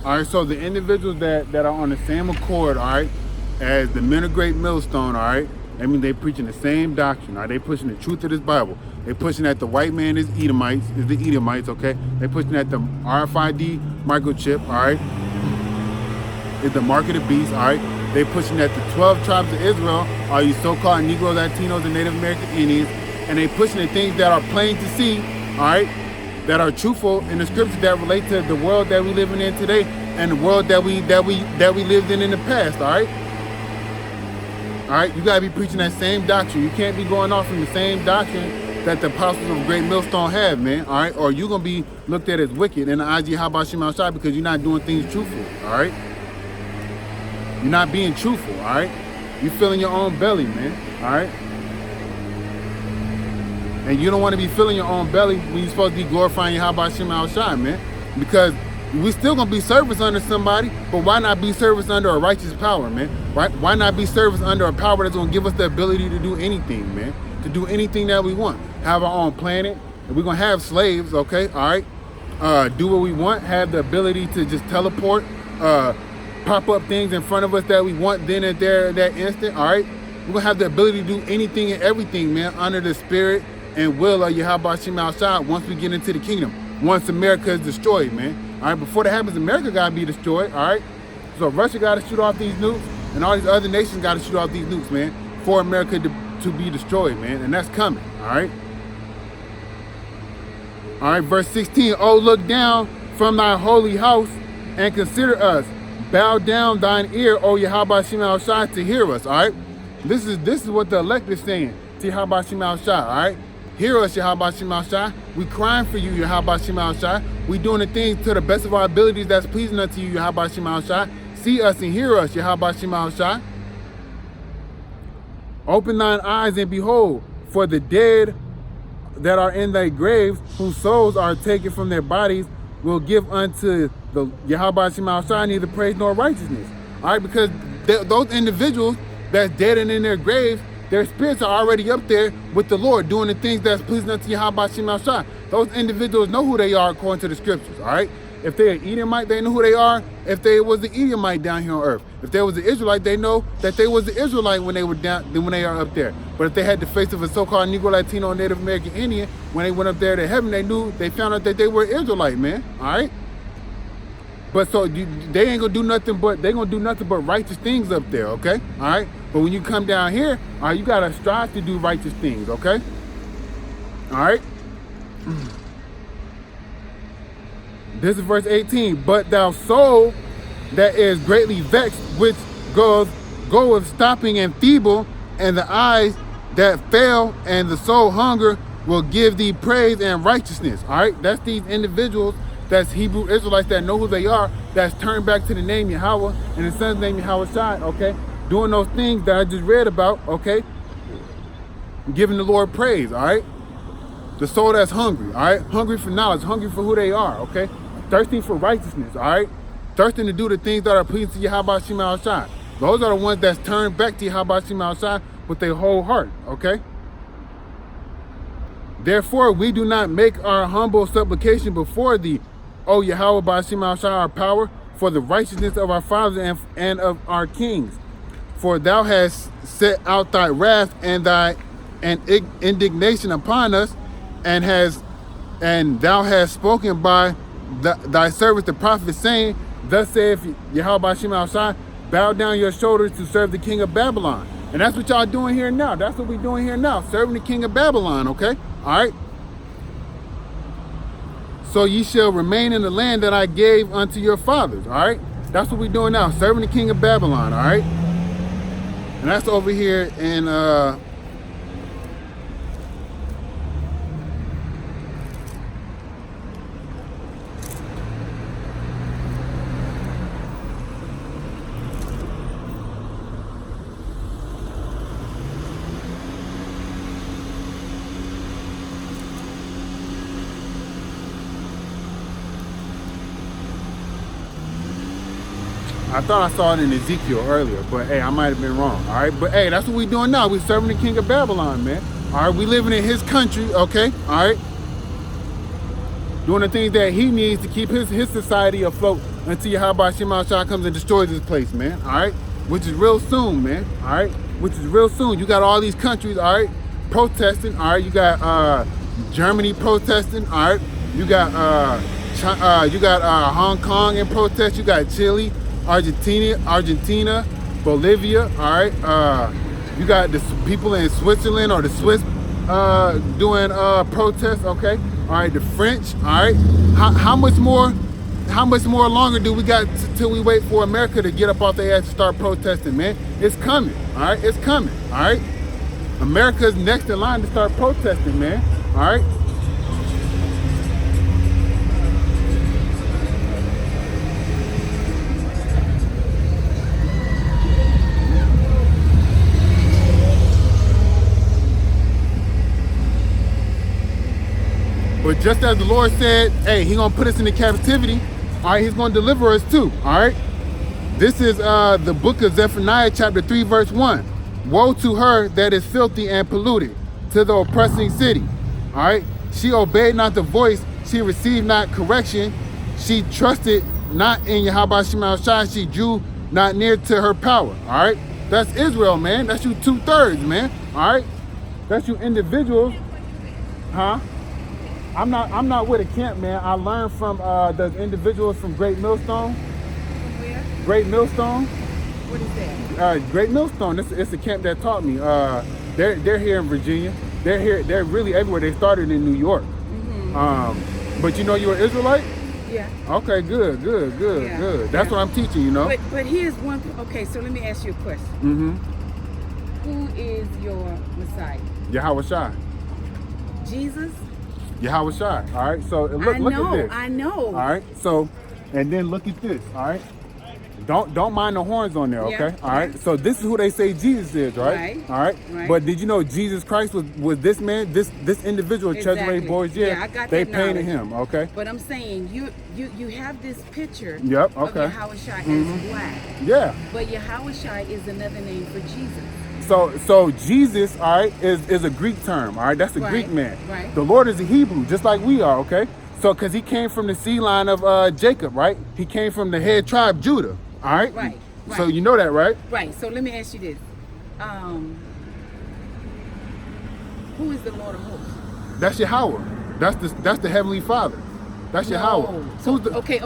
S1: All right, so the individuals that are on the same accord, all right, as the men of Great Millstone, all right, I mean, they preaching the same doctrine, all right? They pushing the truth of this Bible. They pushing that the white man is the Edomites, okay? They pushing that the RFID microchip, all right, is the mark of the beast, all right? They pushing that the 12 tribes of Israel are you so-called Negro, Latinos, and Native American Indians, and they pushing the things that are plain to see, all right, that are truthful in the scriptures that relate to the world that we living in today and the world that we lived in the past, all right? All right, you gotta be preaching that same doctrine. You can't be going off from the same doctrine that the apostles of Great Millstone have, man. All right, or you're gonna be looked at as wicked in the eyes of Yahweh Shema Shai because you're not doing things truthful. All right, you're not being truthful. All right, you're filling your own belly, man. All right, and you don't want to be filling your own belly when you're supposed to be glorifying Yahweh Shema Shai, man, because we still gonna be service under somebody, but why not be service under a righteous power, man? Why not be service under a power that's gonna give us the ability to do anything, man? To do anything that we want. Have our own planet, and we're gonna have slaves, okay? All right. Do what we want, have the ability to just teleport, pop up things in front of us that we want then and there, that instant, all right? We're gonna have the ability to do anything and everything, man, under the spirit and will of Yahweh Shema Shai once we get into the kingdom. Once America is destroyed, man. All right, before that happens, America gotta be destroyed, all right? So Russia gotta shoot off these nukes, and all these other nations gotta shoot off these nukes, man, for America to be destroyed, man, and that's coming, all right? All right, verse 16, oh, look down from thy holy house and consider us. Bow down thine ear, O Yahweh Shema Shai, to hear us, all right? This is what the elect is saying to Yahweh Shema Shai, all right? Hear us, Yahweh Shema Shai. We crying for you, Yahweh Shema Shai. We doing the things to the best of our abilities that's pleasing unto you, Yahweh Shema Shai. See us and hear us, Yahweh Shema Shai. Open thine eyes and behold, for the dead that are in thy graves, whose souls are taken from their bodies, will give unto the Yahweh Shema Shai neither praise nor righteousness. All right, because those individuals that's dead and in their graves, their spirits are already up there with the Lord, doing the things that's pleasing unto Yahweh Shema Shai. Those individuals know who they are according to the scriptures, all right? If they're an Edomite, they know who they are. If they was the Edomite down here on earth. If they was the Israelite, they know that they was the Israelite when they were down, when they are up there. But if they had the face of a so-called Negro, Latino, Native American Indian, when they went up there to heaven, they found out that they were Israelite, man, all right? But so they ain't gonna do nothing but righteous things up there, okay? All right? But when you come down here, all right, you gotta strive to do righteous things, okay? All right? This is verse 18. But thou soul that is greatly vexed, which goeth stopping and feeble, and the eyes that fail, and the soul hunger, will give thee praise and righteousness. All right? That's these individuals. That's Hebrew Israelites that know who they are, that's turned back to the name Yahweh and the son's name Yahweh Shai, okay? Doing those things that I just read about, okay? Giving the Lord praise, all right? The soul that's hungry, all right? Hungry for knowledge, hungry for who they are, okay? Thirsting for righteousness, all right? Thirsting to do the things that are pleasing to Yahweh Shema Shai. Those are the ones that's turned back to Yahweh Shema Shai with their whole heart, okay? Therefore, we do not make our humble supplication before thee, O Yahweh by Shema Shai, our power, for the righteousness of our fathers and of our kings. For thou hast set out thy wrath and thy indignation upon us, and thou hast spoken by thy servant the prophet, saying, thus saith Yahweh by Shema Shai, bow down your shoulders to serve the king of Babylon. And that's what y'all doing here now. That's what we're doing here now, serving the king of Babylon, okay? All right? So ye shall remain in the land that I gave unto your fathers, all right? That's what we're doing now, serving the king of Babylon, all right? And that's over here in, I thought I saw it in Ezekiel earlier, but hey, I might have been wrong, all right? But hey, that's what we're doing now. We're serving the king of Babylon, man. All right, we living in his country, okay? All right? Doing the things that he needs to keep his society afloat until Yahweh Shema Shai comes and destroys this place, man, all right? Which is real soon, man, all right? Which is real soon. You got all these countries, all right, protesting, all right? You got Germany protesting, all right? You got Hong Kong in protest. You got Chile, Argentina, Bolivia, all right? You got the people in Switzerland or the Swiss doing protests, okay? All right, the French, all right? How much more longer do we got till we wait for America to get up off their ass and start protesting, man? It's coming, all right? It's coming, all right? America's next in line to start protesting, man. All right. But just as the Lord said, hey, He's gonna put us into captivity. All right, He's gonna deliver us too. All right. This is the book of Zephaniah, chapter 3, verse 1. Woe to her that is filthy and polluted, to the oppressing city. All right. She obeyed not the voice. She received not correction. She trusted not in Yahweh Shema Shai. She drew not near to her power. All right. That's Israel, man. That's you 2/3, man. All right. That's you individuals. Huh? I'm not with a camp, man. I learned from the individuals from Great Millstone.
S2: From where?
S1: Great Millstone.
S2: What is that?
S1: Great Millstone. It's a camp that taught me. They're here in Virginia. They're here. They're really everywhere. They started in New York. Mm-hmm. But you know you're an Israelite.
S2: Yeah.
S1: Okay. Good.
S2: Yeah.
S1: Good. That's what I'm teaching. You know.
S2: But here's one. Okay. So let me ask you a question.
S1: Mm-hmm.
S2: Who is your Messiah?
S1: Yahweh Shai.
S2: Jesus.
S1: Yahweh Shai. All right. So look at this.
S2: I know.
S1: All right. So, and then look at this. All right. Don't mind the horns on there, okay?
S2: Yeah,
S1: all right. So this is who they say Jesus is, right?
S2: Right.
S1: All right.
S2: Right.
S1: But did you know Jesus Christ was this man, this individual,
S2: Exactly.
S1: Cesare Borgia?
S2: Yeah, I got
S1: they
S2: that
S1: painted
S2: knowledge.
S1: him, okay?
S2: But I'm saying you have this picture
S1: Yep.
S2: of
S1: Okay.
S2: Yahweh Shai as black.
S1: Yeah.
S2: But Yahweh Shai is another name for Jesus.
S1: So Jesus, all right, is a Greek term, all right? That's a
S2: Right,
S1: Greek man.
S2: right.
S1: The Lord is a Hebrew, just like we are, okay? So because he came from the seed line of Jacob, right? He came from the head tribe Judah, all right?
S2: Right.
S1: So you know that, right?
S2: Right. So let me ask you this. Who is the Lord of hosts?
S1: That's Yahweh. That's the Heavenly Father. That's Yahweh.
S2: So,
S1: Who's the,
S2: okay.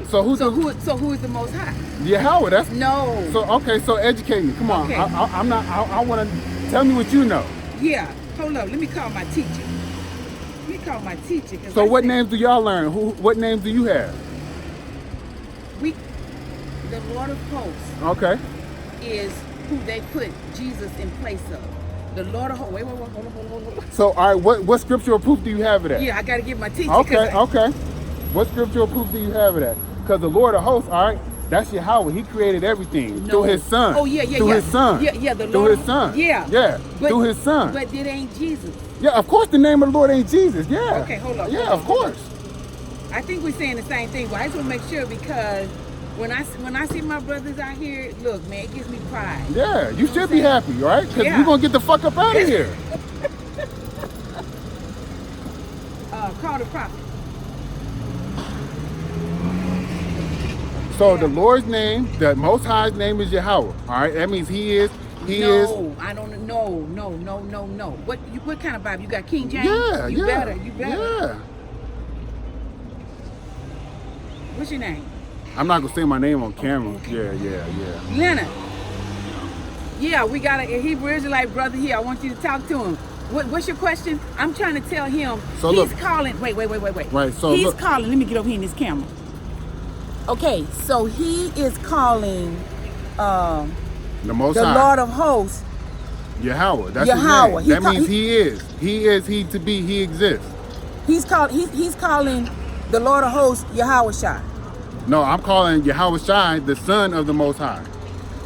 S1: So who
S2: is the Most High?
S1: Yahweh? That's
S2: No.
S1: So okay. So educate me. Come on.
S2: Okay.
S1: I'm not. I want to tell me what you know.
S2: Yeah. Hold up. Let me call my teacher.
S1: So what names do y'all learn? What names do you have?
S2: The Lord of hosts
S1: Okay.
S2: is who they put Jesus in place of. The Lord of hosts. Wait, hold on.
S1: So all right. What scriptural proof do you have of that?
S2: Yeah, I got to get my teacher.
S1: Okay. What scriptural proof do you have of that? Because the Lord of hosts, all right, that's Yahweh. He created everything through His Son.
S2: Oh yeah.
S1: Through His Son.
S2: Yeah. The
S1: through
S2: Lord
S1: His Son.
S2: Yeah.
S1: Through His Son.
S2: But it ain't Jesus.
S1: Yeah. Of course, the name of the Lord ain't Jesus. Yeah.
S2: Okay, hold on.
S1: Yeah.
S2: hold on,
S1: Of
S2: hold on.
S1: course.
S2: I think we're saying the same thing, but I just want to make sure because when I see my brothers out here, look, man, it gives me pride.
S1: Yeah, you should be happy, right? Because
S2: Yeah.
S1: we're going to get the fuck up out of here.
S2: Call the prophet.
S1: So the Lord's name, the Most High's name is Yahweh. All right, that means He is.
S2: No, I don't know. No. What kind of Bible? You got King James?
S1: Yeah,
S2: You
S1: yeah.
S2: better.
S1: Yeah.
S2: What's your name?
S1: I'm not gonna say my name on camera.
S2: Okay.
S1: Yeah.
S2: Leonard. Yeah, we got a Hebrew Israelite brother here. I want you to talk to him. What's your question? I'm trying to tell him.
S1: So
S2: he's
S1: look.
S2: calling. Wait.
S1: Right. So
S2: he's
S1: look.
S2: calling. Let me get over here in this camera. Okay, so he is calling
S1: The Most
S2: the
S1: High.
S2: Lord of hosts.
S1: Yahweh. That's
S2: Yahweh.
S1: His name. That means He is. He is. He to be. He exists.
S2: He's calling the Lord of hosts Yahweh Shai.
S1: No, I'm calling Yahweh Shai the Son of the Most High.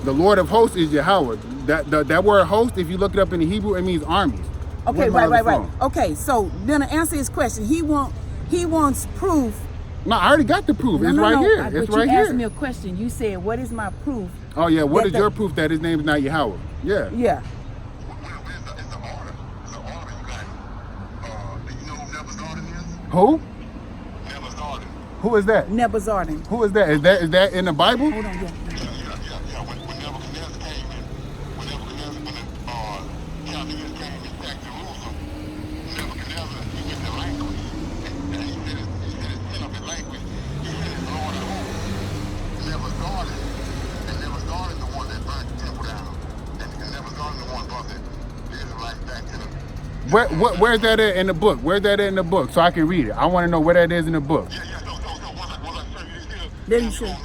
S1: The Lord of hosts is Yahweh. That word host, if you look it up in the Hebrew, it means armies.
S2: Okay,
S1: Where's my
S2: right.
S1: other phone?
S2: Okay, so then to answer his question, he wants proof.
S1: No, I already got the proof.
S2: No,
S1: It's
S2: no,
S1: right
S2: no.
S1: here.
S2: But
S1: It's
S2: you
S1: right
S2: asked
S1: here.
S2: me a question. You said, "What is my proof?"
S1: Oh yeah, what
S2: that
S1: is
S2: the-
S1: your proof that His name is not Yahweh? Yeah.
S2: Yeah.
S1: Who? Who is that?
S2: Nebuzaradan.
S1: Who is that? Is that in the Bible?
S2: Hold on, yeah.
S1: Where's that at in the book? Where's that at in the book so I can read it? I want to know where that is in the book.
S2: Then you should.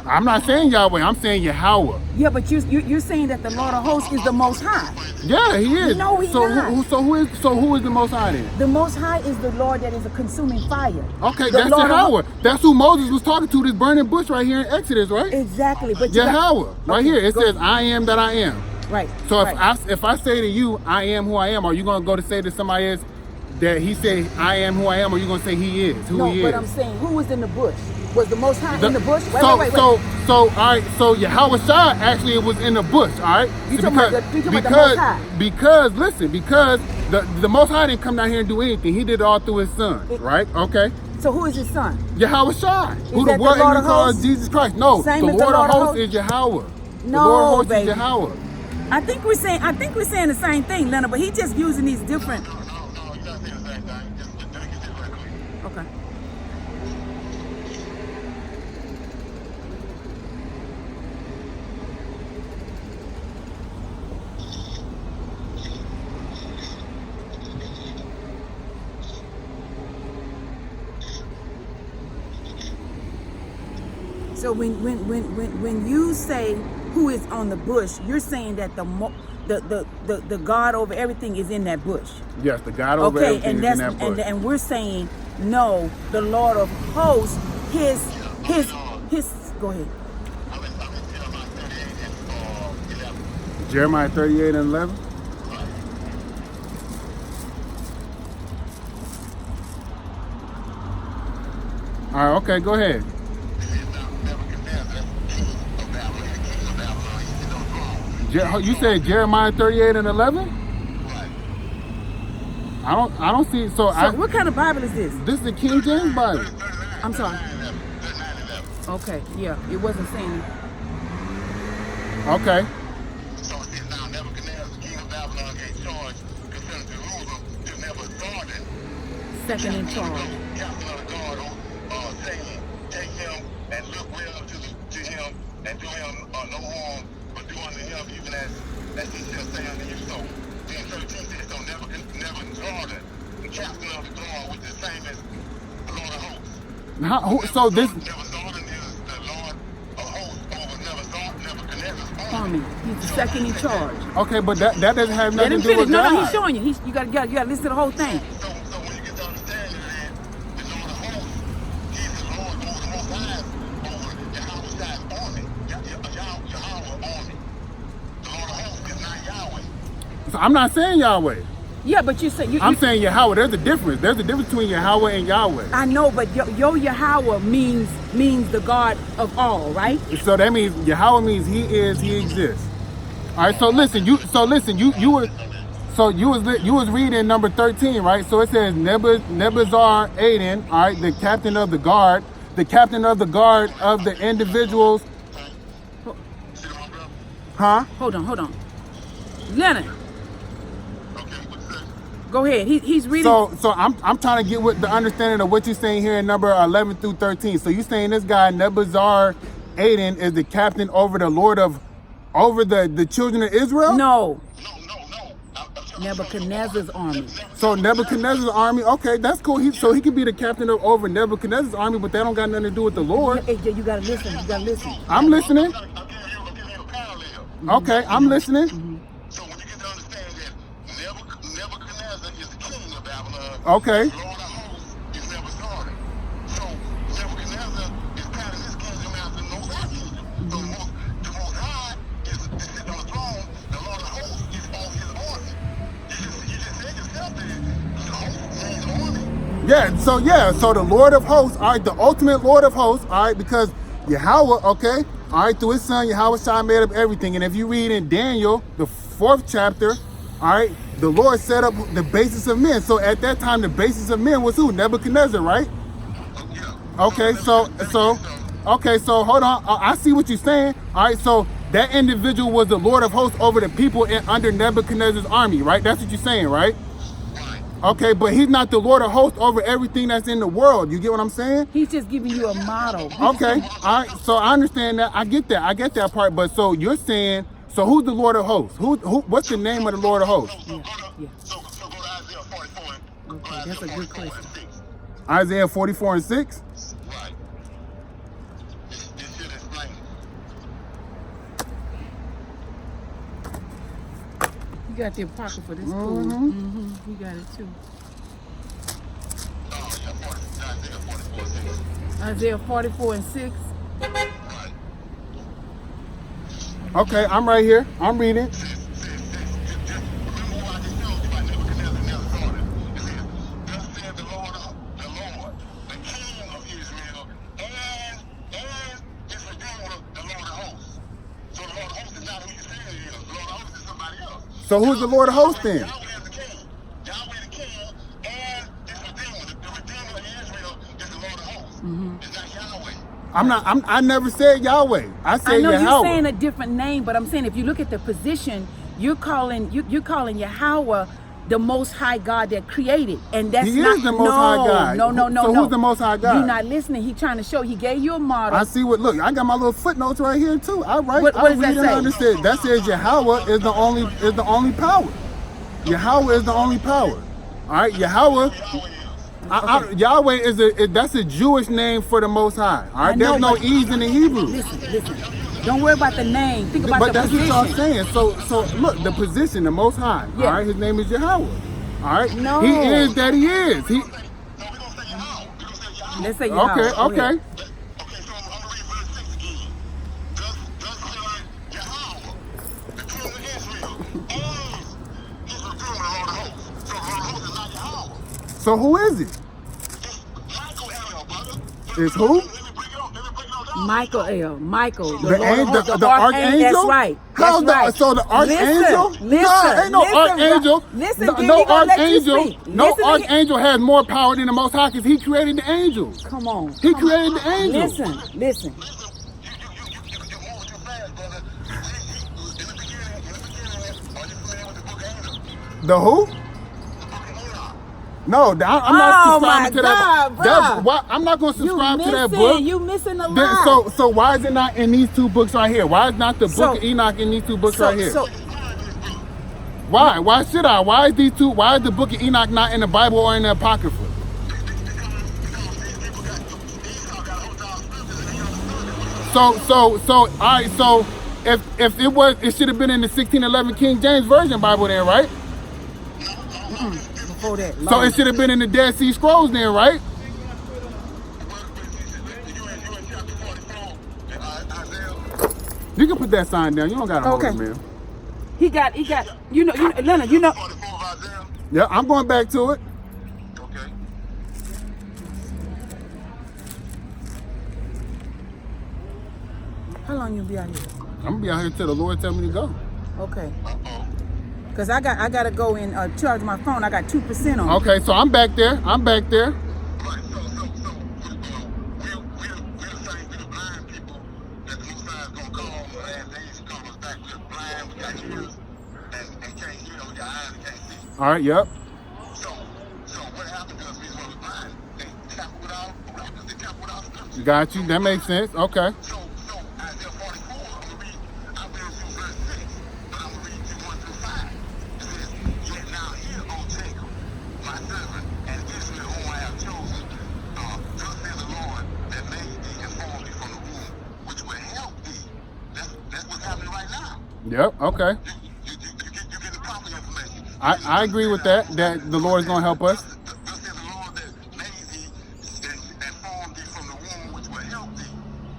S1: I'm not saying Yahweh. I'm saying Yahweh.
S2: Yeah, but you're saying that the Lord of hosts is the Most High.
S1: Yeah, he is.
S2: No, he's
S1: so
S2: not.
S1: Who is the Most High then?
S2: The Most High is the Lord that is a consuming fire.
S1: Okay,
S2: The
S1: that's
S2: Lord of
S1: Yahweh. That's who Moses was talking to, this burning bush right here in Exodus, right?
S2: Exactly, but you
S1: Yahweh, right here. It says, "I am that I am."
S2: Right.
S1: So
S2: right.
S1: if I say to you, "I am who I am," are you gonna go to say to somebody else that he said, "I am who I am," or you gonna say he is who he is?
S2: No, but I'm saying, who was in the bush? Was the Most High in the bush? Wait.
S1: So all right. So Yahweh Shai actually was in the bush. All right.
S2: You talking about the Most High?
S1: Because the Most High didn't come down here and do anything. He did it all through His Son. Right. Okay.
S2: So who is His Son?
S1: Yahweh Shai, who
S2: that
S1: the Word
S2: the Lord of
S1: calls
S2: hosts?
S1: Jesus Christ. No,
S2: Same
S1: the
S2: as the
S1: Lord of
S2: Lord of
S1: hosts is Yahweh. The
S2: No,
S1: Lord of hosts
S2: baby.
S1: is Yahweh.
S2: I think we're saying the same thing, Leonard, but he just using these different.
S3: No, you're not saying the same thing. Just let me get this right quick.
S2: Okay. So when you say who is on the bush, you're saying that the God over everything is in that bush.
S1: Yes, the God over everything
S2: and
S1: is in that bush.
S2: and we're saying no, the Lord of hosts, his go ahead.
S3: I'm in
S1: Jeremiah
S3: Jeremiah 38 and 11.
S1: 38 and 11. All right, okay, go ahead. You said Jeremiah 38 and 11? I don't see.
S2: So what kind of Bible is this?
S1: This is the King James Bible.
S2: I'm sorry. Okay, yeah, it wasn't saying.
S1: Okay.
S3: So it says now Nebuchadnezzar, king of Babylon, gave charge concerning Jerusalem to Nebuzaradan,
S2: Second in charge.
S3: captain of the guard, saying, take him and look well to him and do him no harm, but do unto him even as he shall say unto you. So then 13 says, so Nebuzaradan, the captain of the guard, which is the same as the Lord of hosts.
S1: So this.
S3: Nebuzaradan is the Lord of hosts over Nebuchadnezzar's
S2: Army. He's the second in charge.
S1: Okay, but that doesn't have
S2: Let
S1: nothing
S2: him
S1: to do
S2: finish.
S1: with
S2: No,
S1: God.
S2: he's showing you. You gotta listen to the whole thing.
S3: So when you get to understand that the Lord of hosts, he's the Lord over the Most High, over Yahweh Shai's army, Yahweh army. The Lord of hosts is not Yahweh.
S1: So I'm not saying Yahweh.
S2: Yeah, but you say
S1: I'm saying Yahweh. There's a difference. There's a difference between Yahweh and Yahweh.
S2: I know, but yo Yahweh means the God of all, right?
S1: So that means Yahweh means He is, He exists. All right. So listen, you was reading number 13, right? So it says Nebuzaradan, all right, the captain of the guard of the individuals. Huh?
S2: Hold on. Leonard, go ahead. He's reading.
S1: So I'm trying to get with the understanding of what you're saying here in number 11 through 13. So you saying this guy Nebuzaradan is the captain over the children of Israel?
S2: No.
S3: No.
S2: Nebuchadnezzar's army.
S1: So Nebuchadnezzar's army, okay, that's cool. So he could be the captain over Nebuchadnezzar's army, but that don't got nothing to do with the Lord.
S2: Hey, you gotta listen.
S1: I'm listening.
S3: I'll give you a parallel.
S1: Okay, I'm listening.
S3: So when you get to understand that Nebuchadnezzar is the king of Babylon,
S1: Okay.
S3: the Lord of hosts is Nebuzaradan. So Nebuchadnezzar is patting his kingdom after the Most High kingdom. So the Most High is sitting on the throne. The Lord of hosts is all his army. You just said yourself that the host means army.
S1: So the Lord of hosts, all right, the ultimate Lord of hosts, all right, because Yahweh, okay, all right, through His Son, Yahweh Shai made up everything. And if you read in Daniel, the 4th chapter, all right, the Lord set up the basis of men. So at that time, the basis of men was who? Nebuchadnezzar, right? Okay, so hold on. I see what you're saying. All right, so that individual was the Lord of hosts over the people under Nebuchadnezzar's army, right? That's what you're saying, right? Okay, but he's not the Lord of hosts over everything that's in the world. You get what I'm saying?
S2: He's just giving you a model.
S1: Okay, all right. So I understand that. I get that part. But so you're saying, so who's the Lord of hosts? Who? What's the name of the Lord of hosts?
S3: So go to Isaiah 44.
S2: Okay, that's a good question.
S1: Isaiah 44 and 6.
S3: Right. It
S2: got the apocrypha. This cool. He got it too. Isaiah 44 and 6.
S1: Okay, I'm right here. I'm reading. So who's the Lord of hosts then?
S3: Yahweh is the king. Yahweh the king and his redeemer. The redeemer of Israel is the Lord of hosts. It's not Yahweh.
S1: I never said Yahweh. I said
S2: I know
S1: Yahweh.
S2: you're saying a different name, but I'm saying if you look at the position, you're calling Yahweh the Most High God that created, and that's
S1: He
S2: not
S1: is the Most High God.
S2: No.
S1: So who's the Most High God?
S2: You're not listening. He's trying to show. He gave you a model.
S1: I see what. Look, I got my little footnotes right here too. I write.
S2: What
S1: I
S2: does that
S1: read and
S2: say?
S1: understand. That says Yahweh is the only power. Yahweh is the only power. All right, Yahweh. Yahweh that's a Jewish name for the Most High. All right, there's no E's in the Hebrew.
S2: Listen. Don't worry about the name. Think about
S1: But
S2: the
S1: that's
S2: position.
S1: what y'all saying. So look, the position, the Most High.
S2: Yeah.
S1: All right, his name is Yahweh. All right,
S2: No.
S1: he is that he is. He.
S3: No, we're going to say Yahweh. We're going to say Yahweh.
S2: Let's say Yahweh. Go
S1: Okay.
S2: ahead.
S3: Okay, so I'm going to read verse 6 again. Thus said Yahweh, the king of Israel, and his redeemer, the Lord of hosts. So the Lord of hosts is not Yahweh.
S1: So who is it?
S3: It's Michael Ariel, brother.
S1: Is who?
S3: Let me break it on down.
S2: Michael, the
S1: The archangel.
S2: That's right.
S1: How's
S2: That's right.
S1: So the archangel?
S2: Listen,
S1: Nah, ain't no archangel.
S2: Listen,
S1: no
S2: then he gonna let you
S1: archangel.
S2: speak.
S1: No
S2: Listen to him.
S1: archangel has more power than the Most High because he created the angels.
S2: Come on.
S1: He created the angels.
S2: Listen.
S3: You're moving too fast, brother. In the beginning, are you familiar with the book of Enoch?
S1: The who?
S3: The book of Enoch.
S1: No, I'm not
S2: Oh,
S1: subscribing
S2: my
S1: to that.
S2: God, bruh.
S1: Why, I'm not going to subscribe to that book.
S2: You missing a
S1: Then,
S2: lot.
S1: so why is it not in these two books right here? Why is not the book of Enoch in these two books right here? Why? Why should I? Why is these two? Why is the book of Enoch not in the Bible or in the Apocrypha? So, all right. So, if it was, it should have been in the 1611 King James Version Bible then, right?
S2: Before that.
S1: So it should have been in the Dead Sea Scrolls then, right? You can put that sign down. You don't got to hold it, man.
S2: He got, Leonard,
S1: Yeah, I'm going back to it.
S3: Okay.
S2: How long you be out here?
S1: I'm gonna be out here till the Lord tell me to go.
S2: Okay. Cause I gotta go and charge my phone. I got 2% on.
S1: Okay, so I'm back there. I'm back there.
S3: Right, so we're the same, we're the blind people that the Most High is going to call on the last days to call us back. We're blind, we got ears, and can't hear, we got eyes and can't see.
S1: All right, yep.
S3: So what happened to us, we was blind. They tampered with our records, they tampered with our scriptures.
S1: Got you. That makes sense. Okay.
S3: So Isaiah 44, I'll read you verse 6, but I'm going to read you 1 through 5. It says, yet now hear, O Jacob, my servant, and Israel whom I have chosen. Thus says the Lord that made thee and formed thee from the womb, which will help thee. That's what's happening right now.
S1: Yep. Okay.
S3: You get the proper information.
S1: I agree with that. That the Lord is gonna help us.
S3: Thus says the Lord that made thee and formed thee from the womb, which will help thee.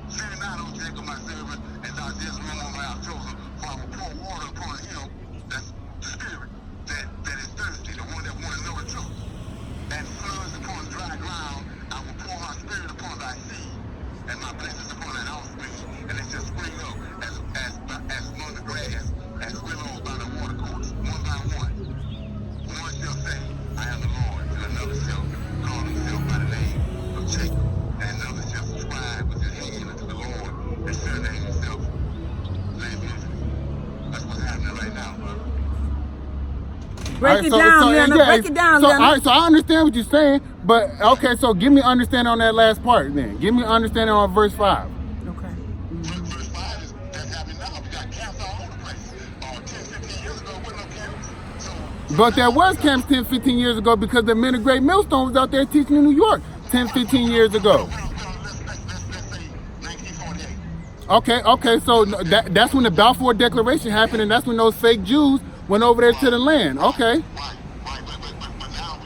S3: Fear not, O Jacob, my servant, and thou Israel whom I have chosen, for I will pour water upon him, that's the spirit, that is thirsty, the one that want to know the truth. And floods upon dry ground, I will pour my spirit upon thy seed, and my blessings upon thine offspring, and it shall spring up as among the grass, as willows by the water course, one by one. One shall say, I am the Lord, and another shall call himself by the name of Jacob, and another shall subscribe with his hand unto the Lord, and surname himself, name Israel. That's what's happening right now, brother.
S2: Break it down, Leonard. Break it down,
S1: So,
S2: Leonard.
S1: all right, so I understand what you're saying, but okay, so give me understanding on that last part then. Give me understanding on verse 5.
S2: Okay.
S3: Verse 5 is that's happening now. We got camps all over the place. 10, 15 years ago, wasn't no camps. So
S1: But there was camps 10, 15 years ago because the men of Great Millstone was out there teaching in New York 10, 15 years ago.
S3: let's say 1948.
S1: Okay, so that's when the Balfour Declaration happened, and that's when those fake Jews went over there to the land. Okay.
S3: Right. But now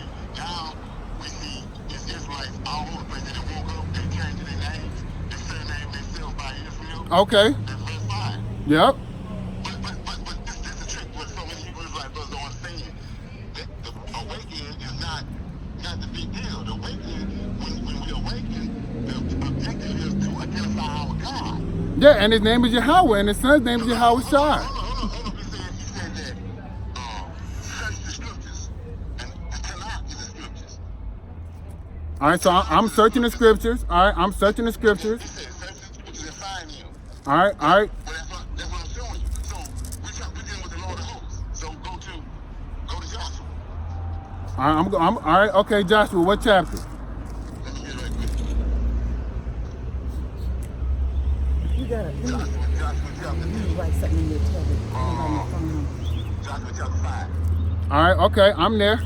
S3: we see these Israelites all over the place. They done woke up, they changed their names, they surnamed themselves by Israel.
S1: Okay.
S3: That's verse 5.
S1: Yep.
S3: But this is the trick what so many Hebrew Israelite brothers don't understand. That the awakening is not the big deal. The awakening, when we awaken, the objective is to identify our God.
S1: Yeah, and his name is Yahweh, and his son's name is Yahweh Shai.
S3: Hold on. He said that search the scriptures. And the Tanakh is the scriptures.
S1: All right, so I'm searching the scriptures. All right, I'm searching the scriptures.
S3: He said search the scriptures and find him.
S1: All right.
S3: Well, that's what I'm showing you. So we're dealing with the Lord of hosts. So go to Joshua.
S1: I'm all right. Okay, Joshua, what chapter?
S3: Let me get it right quick.
S2: You gotta
S3: Joshua chapter
S2: you need to write something in your tablet. On your phone.
S3: Joshua chapter 5.
S1: All right. Okay, I'm there.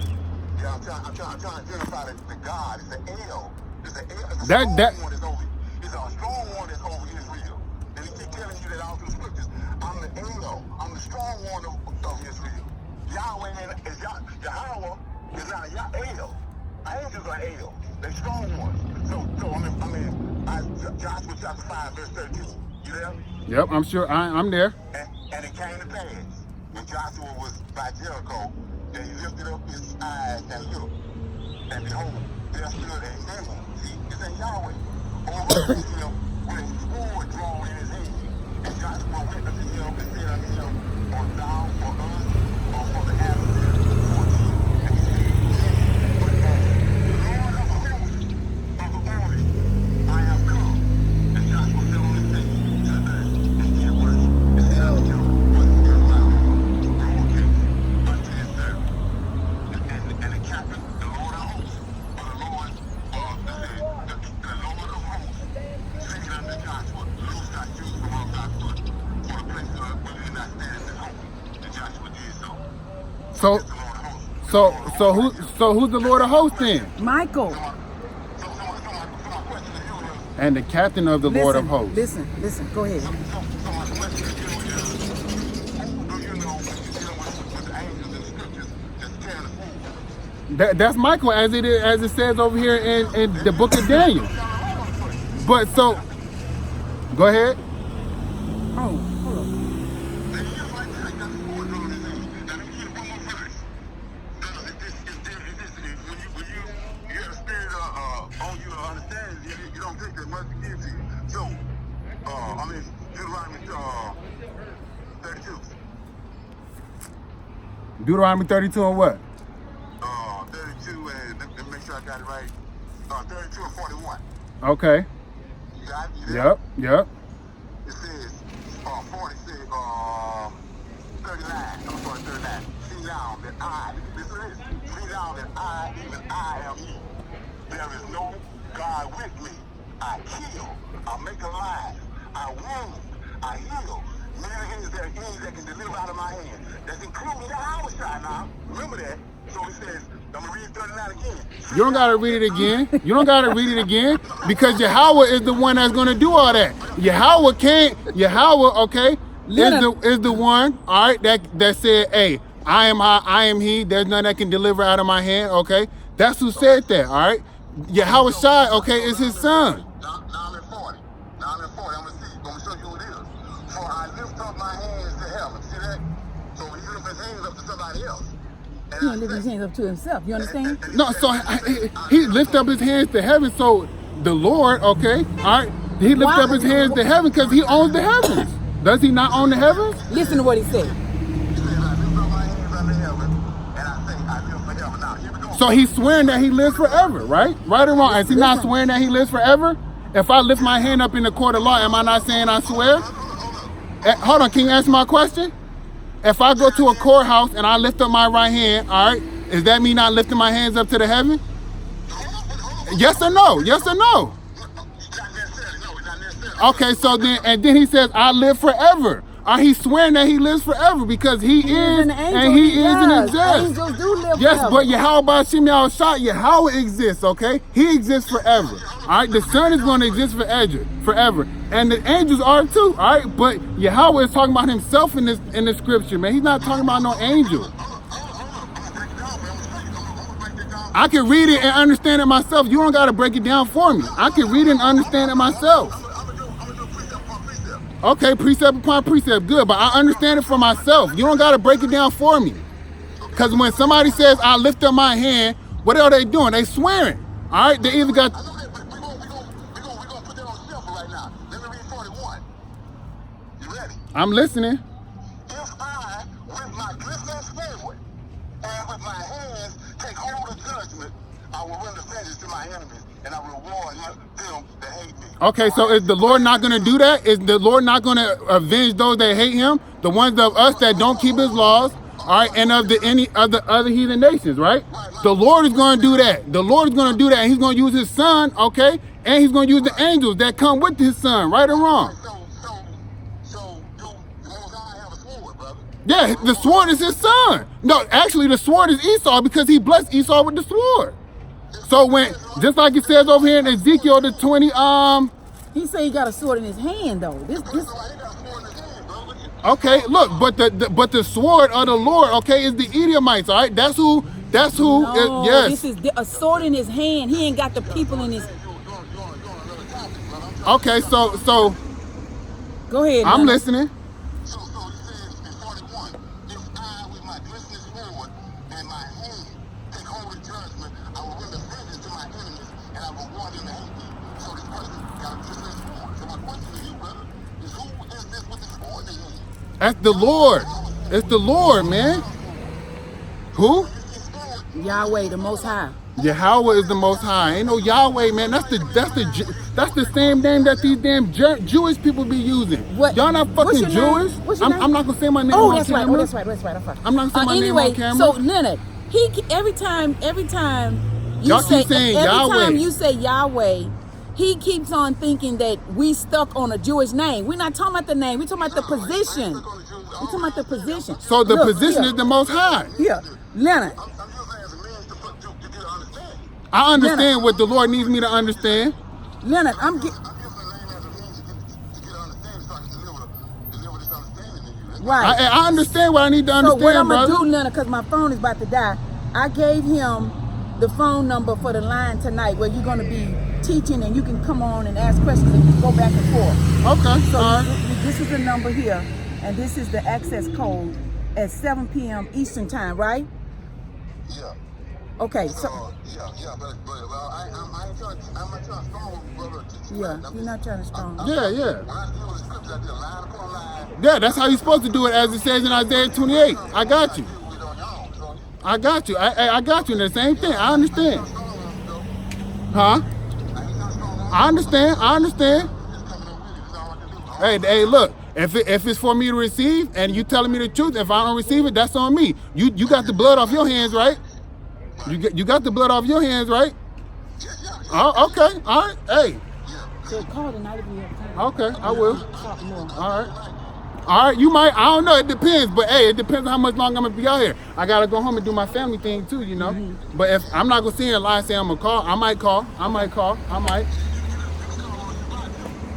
S3: Yeah, I'm trying to identify the God. It's an El. It's a
S1: That-
S3: strong
S1: that-
S3: one that's over. It's a strong one that's over Israel. And he keep telling you that all through the scriptures. I'm the El. I'm the strong one of Israel. Yahweh is Yahweh is not a El. Angels are El. They're strong ones. So Joshua chapter 5 verse 13. You there?
S1: Yep, I'm sure. I'm there.
S3: And it came to pass when Joshua was by Jericho that he lifted up his eyes and looked, and behold, there stood a man. See, it's a Yahweh over him with a sword drawn in his hand. And Joshua went unto him and said unto him, art thou for us or for the adversary? 14. And he said, yea, but as Lord of hosts of the army, I am come. And Joshua fell on his face to the earth and did worship. And said unto him, what is your mouth? Roll case unto his servant. And the captain, the Lord of hosts, or the Lord of hosts, said unto Joshua, loose thy shoes from off thy foot, for the place where you not standing is holy. And Joshua did so.
S1: So,
S3: It's the Lord of hosts.
S1: who's the Lord of hosts then?
S2: Michael.
S3: So my question to you is,
S1: And the captain of the Lord of hosts.
S2: Listen. Go ahead.
S3: so my question to you is, who do you know when you're dealing with the angels in the scriptures that's tearing the food?
S1: That's Michael, as it says over here in the book of Daniel. But so, go ahead.
S2: Oh, hold on.
S3: And you like that, I got the sword on his hand. Now, let me get one more verse. When you have a spirit on you to understand, you don't take that much to give to you. So, Deuteronomy 32.
S1: Deuteronomy 32 and what?
S3: 32 and let me make sure I got it right. 32 and 41.
S1: Okay.
S3: You got it? You there?
S1: Yep.
S3: It says, 40 says, 39. I'm sorry, 39. See now that I, listen to this. See now that I, even I am he. There is no God with me. I kill, I make alive, I wound, I heal. Neither is there any that can deliver out of my hand. That's including the hour shot now. Remember that. So he says, I'm going to read 39 again.
S1: You don't gotta read it again. You don't gotta read it again because Yahweh is the one that's gonna do all that. Yahweh, okay, is the one, all right, that said, hey, I am he. There's none that can deliver out of my hand. Okay, that's who said that. All right, Yahweh Shai, okay, is his son.
S3: Now I'm at 40. Now I'm at 40. I'm going to show you who it is. For I lift up my hands to heaven. See that? So he lifts his hands up to somebody else.
S2: He ain't lifting his hands up to himself. You understand?
S1: No, so he lift up his hands to heaven. So the Lord, okay, all right, he lift up his hands to heaven because he owns the heavens. Does he not own the heavens?
S2: Listen to what he said.
S3: He says, I lift up my hands unto heaven, and I say, I live forever. Now, here we go.
S1: So he's swearing that he lives forever, right? Right or wrong? Is he not swearing that he lives forever? If I lift my hand up in the court of law, am I not saying I swear? Hold on, can you answer my question? If I go to a courthouse and I lift up my right hand, all right, is that me not lifting my hands up to the heaven? Yes or no? Yes or no?
S3: It's not necessarily. No, it's not necessarily.
S1: Okay, so then, and then he says, I live forever. All He's swearing that he lives forever because he is
S2: an
S1: and
S2: angel.
S1: he is and
S2: does.
S1: exists.
S2: Angels do live
S1: Yes,
S2: forever.
S1: but Yahweh Shimei Shai, Yahweh exists, okay? He exists forever. All right, the Son is going to exist forever. And the angels are too, all right? But Yahweh is talking about himself in the scripture, man. He's not talking about no angel. I can read it and understand it myself. You don't got to break it down for me. I can read it and understand it myself. Okay, precept upon precept, good, but I understand it for myself. You don't got to break it down for me. Because when somebody says, I lift up my hand, what are they doing? They swearing. All right, they either got...
S3: We're going to put that on the shelf right now. Let me read 41. You ready?
S1: I'm listening.
S3: If I, with my glistening sword and with my hands, take hold of judgment, I will render vengeance to my enemies, and I will reward them that hate me.
S1: Okay, so is the Lord not going to do that? Is the Lord not going to avenge those that hate him? The ones of us that don't keep his laws, all right, and of any of the other heathen nations, right? The Lord is going to do that. The Lord is going to do that, and he's going to use his son, okay? And he's going to use the angels that come with his son, right or wrong?
S3: So you Most High have a sword, brother.
S1: Yeah, the sword is his son. No, actually, the sword is Esau because he blessed Esau with the sword. So when, just like it says over here in Ezekiel the 20,
S2: He say he got a sword in his hand though. This
S1: okay, look, but the sword of the Lord, okay, is the Edomites, all right? That's who
S2: no,
S1: yes.
S2: this is a sword in his hand. He ain't got the people in his.
S1: Okay, so
S2: Go ahead.
S1: I'm
S2: Nana.
S1: listening.
S3: So he says in 41, if I with my glistening sword and my hand take hold of judgment, I will render vengeance to my enemies, and I will reward them that hate me. So this person got a glistening sword. So my question to you, brother, is who is this with the sword in his hand?
S1: That's the Lord. It's the Lord, man. Who?
S2: Yahweh, the Most High.
S1: Yahweh is the Most High. Ain't no Yahweh, man. That's the same name that these damn Jewish people be using.
S2: What?
S1: Y'all not
S2: What's
S1: fucking
S2: your name?
S1: Jewish?
S2: What's your name?
S1: I'm not gonna say my name
S2: Oh,
S1: on
S2: that's right.
S1: camera.
S2: Oh, that's right. I'm sorry.
S1: I'm not gonna say my
S2: anyway,
S1: name on camera.
S2: so Leonard, every time you
S1: Y'all
S2: say
S1: keep saying
S2: every
S1: Yahweh.
S2: time you say Yahweh, he keeps on thinking that we stuck on a Jewish name. We're not talking about the name. We're talking about the position. We're talking about the position.
S1: So the
S2: Look,
S1: position
S2: here.
S1: is the Most High.
S2: Here, Leonard.
S3: I'm using it as a means to get an understanding.
S1: I understand what the Lord needs me to understand.
S2: Leonard,
S3: I'm using the name as a means to get an understanding so I can deliver this understanding to you. That's
S2: right.
S1: I understand what I need to
S2: So
S1: understand,
S2: what I'm gonna
S1: brother.
S2: do, Leonard, because my phone is about to die, I gave him the phone number for the line tonight where you're gonna be teaching and you can come on and ask questions and you go back and forth.
S1: Okay,
S2: So
S1: all right.
S2: this is the number here, and this is the access code at 7 p.m. Eastern time, right?
S3: Yeah.
S2: Okay, so
S3: Yeah, but I'm not trying to strong brother.
S2: yeah, you're not trying to strong.
S1: Yeah.
S3: When I deal with the scripture, I did line upon line.
S1: Yeah, that's how you're supposed to do it, as it says in Isaiah 28. I got you. I got you. I got you. And the same thing. I understand. Huh? I understand. Hey, look. If it's for me to receive and you telling me the truth, if I don't receive it, that's on me. You got the blood off your hands, right? You got the blood off your hands, right? Oh, okay. All right. Hey.
S2: So call tonight if you have time.
S1: Okay, I will.
S2: Talk more.
S1: All right. You might. I don't know. It depends. But hey, it depends on how much longer I'm gonna be out here. I gotta go home and do my family thing too, you know. But if I'm not gonna sit here and lie and say I'm gonna call, I might call.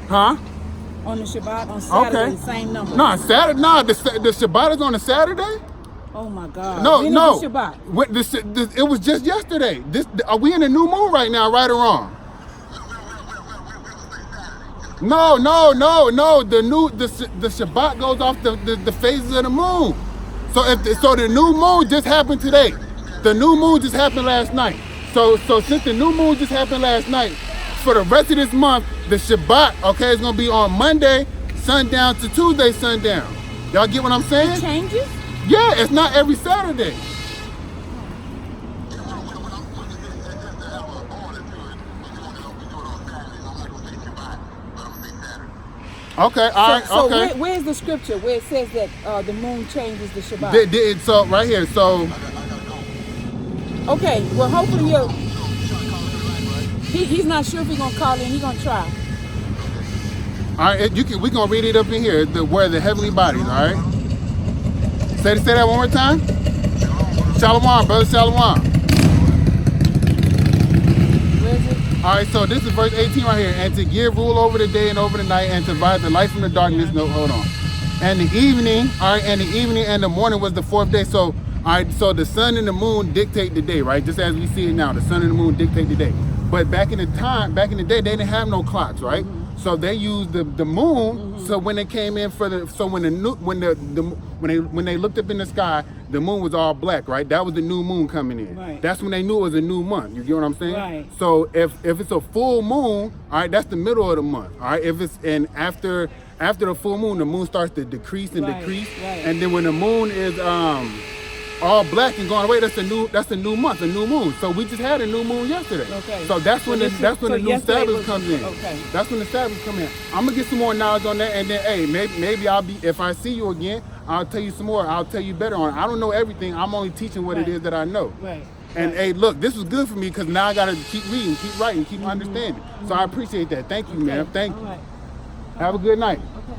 S1: Huh?
S2: On the Shabbat on Saturday,
S1: Okay.
S2: same number.
S1: No, Saturday. No, the Shabbat is on a Saturday.
S2: Oh my God.
S1: No,
S2: When is
S1: no.
S2: the Shabbat?
S1: It was just yesterday. Are we in the new moon right now, right or wrong? No. The Shabbat goes off the phases of the moon. So the new moon just happened today. The new moon just happened last night. So since the new moon just happened last night, for the rest of this month, the Shabbat, okay, is gonna be on Monday sundown to Tuesday sundown. Y'all get what I'm saying?
S2: Changes?
S1: Yeah, it's not every Saturday. Okay, all right,
S2: So
S1: okay.
S2: where's the scripture where it says that the moon changes the Shabbat?
S1: So right here, so
S2: Okay, well hopefully he's not sure if he's gonna call in. He's gonna try.
S1: All right, we gonna read it up in here. Where the heavenly bodies. All right. Say that one more time. Shalom, brother. Shalom.
S2: Where is it?
S1: All right, so this is verse 18 right here. And to give rule over the day and over the night, and to divide the light from the darkness. No, hold on. And the evening, all right, and the evening and the morning was the fourth day. So, all right, so the sun and the moon dictate the day, right? Just as we see it now, the sun and the moon dictate the day. But back in the day, they didn't have no clocks, right? So they used the moon. So when they came in when they looked up in the sky, the moon was all black, right? That was the new moon coming in.
S2: Right.
S1: That's when they knew it was a new month. You get what I'm saying?
S2: Right.
S1: So if it's a full moon, all right, that's the middle of the month. All right. If it's after the full moon, the moon starts to decrease and decrease.
S2: Right.
S1: And then when the moon is all black and going away, that's a new month, a new moon. So we just had a new moon yesterday.
S2: Okay.
S1: So that's when the new Sabbath comes in.
S2: Okay.
S1: That's when the Sabbath come in. I'm gonna get some more knowledge on that, and then hey, maybe if I see you again, I'll tell you some more. I'll tell you better on it. I don't know everything. I'm only teaching what it is that I know.
S2: Right.
S1: And hey, look, this was good for me because now I gotta keep reading, keep writing, keep understanding. So I appreciate that. Thank you, man. Thank you.
S2: All right.
S1: Have a good night.
S2: Okay.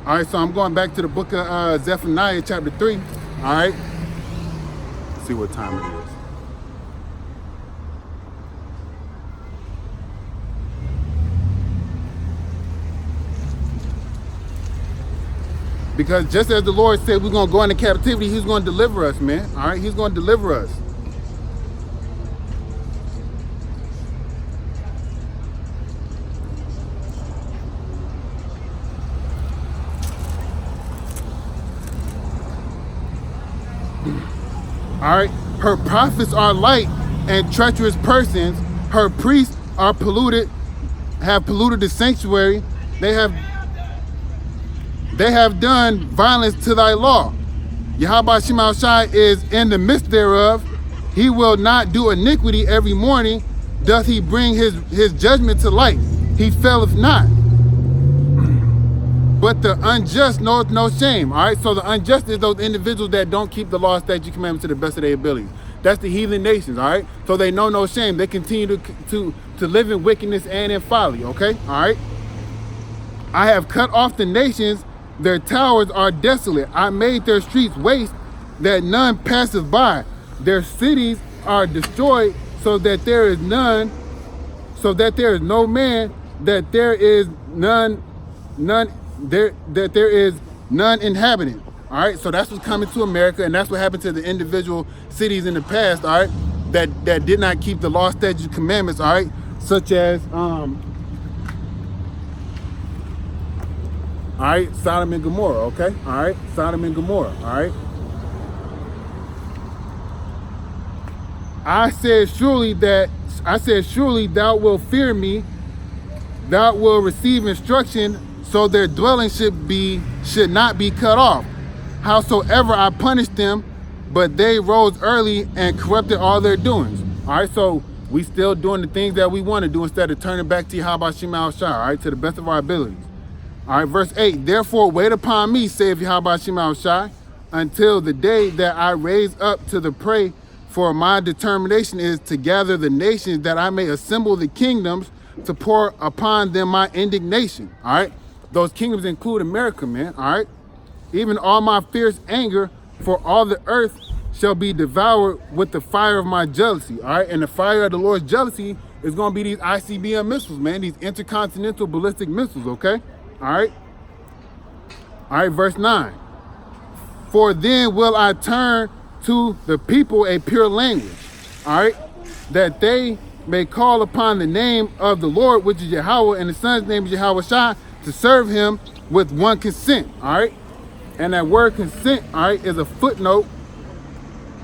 S1: All right, so I'm going back to the book of Zephaniah, chapter 3. All right. Let's see what time it is. Because just as the Lord said we're going to go into captivity, he's going to deliver us, man. All right, he's going to deliver us. All right, her prophets are light and treacherous persons. Her priests are polluted, have polluted the sanctuary. They have done violence to thy law. Yahweh Shema Shai is in the midst thereof. He will not do iniquity every morning. Doth he bring his judgment to light? He faileth not. But the unjust knoweth no shame. All right, so the unjust is those individuals that don't keep the law, statute, commandments to the best of their abilities. That's the heathen nations. All right, so they know no shame. They continue to live in wickedness and in folly. Okay, all right. I have cut off the nations; their towers are desolate. I made their streets waste, that none passeth by. Their cities are destroyed, so that there is none. So that there is no man. That there is none. That there is none inhabitant. All right, so that's what's coming to America, and that's what happened to the individual cities in the past. All right, that did not keep the law, statutes, commandments. All right, such as all right, Sodom and Gomorrah. Okay, all right, Sodom and Gomorrah. All right. I said surely thou wilt fear me, thou wilt receive instruction. So their dwelling should not be cut off. Howsoever I punished them, but they rose early and corrupted all their doings. All right, so we still doing the things that we want to do instead of turning back to Yahweh Shema Shai, all right, to the best of our abilities. All right, verse 8, therefore wait upon me, saith Yahweh Shema Shai, until the day that I raise up to the prey, for my determination is to gather the nations, that I may assemble the kingdoms, to pour upon them my indignation. All right. Those kingdoms include America, man, all right? Even all my fierce anger for all the earth shall be devoured with the fire of my jealousy, all right? And the fire of the Lord's jealousy is going to be these ICBM missiles, man, these intercontinental ballistic missiles, okay? All right? All right, verse 9. For then will I turn to the people a pure language, all right? That they may call upon the name of the Lord, which is Yahweh, and the Son's name is Yahweh Shai, to serve him with one consent, all right? And that word consent, all right, is a footnote.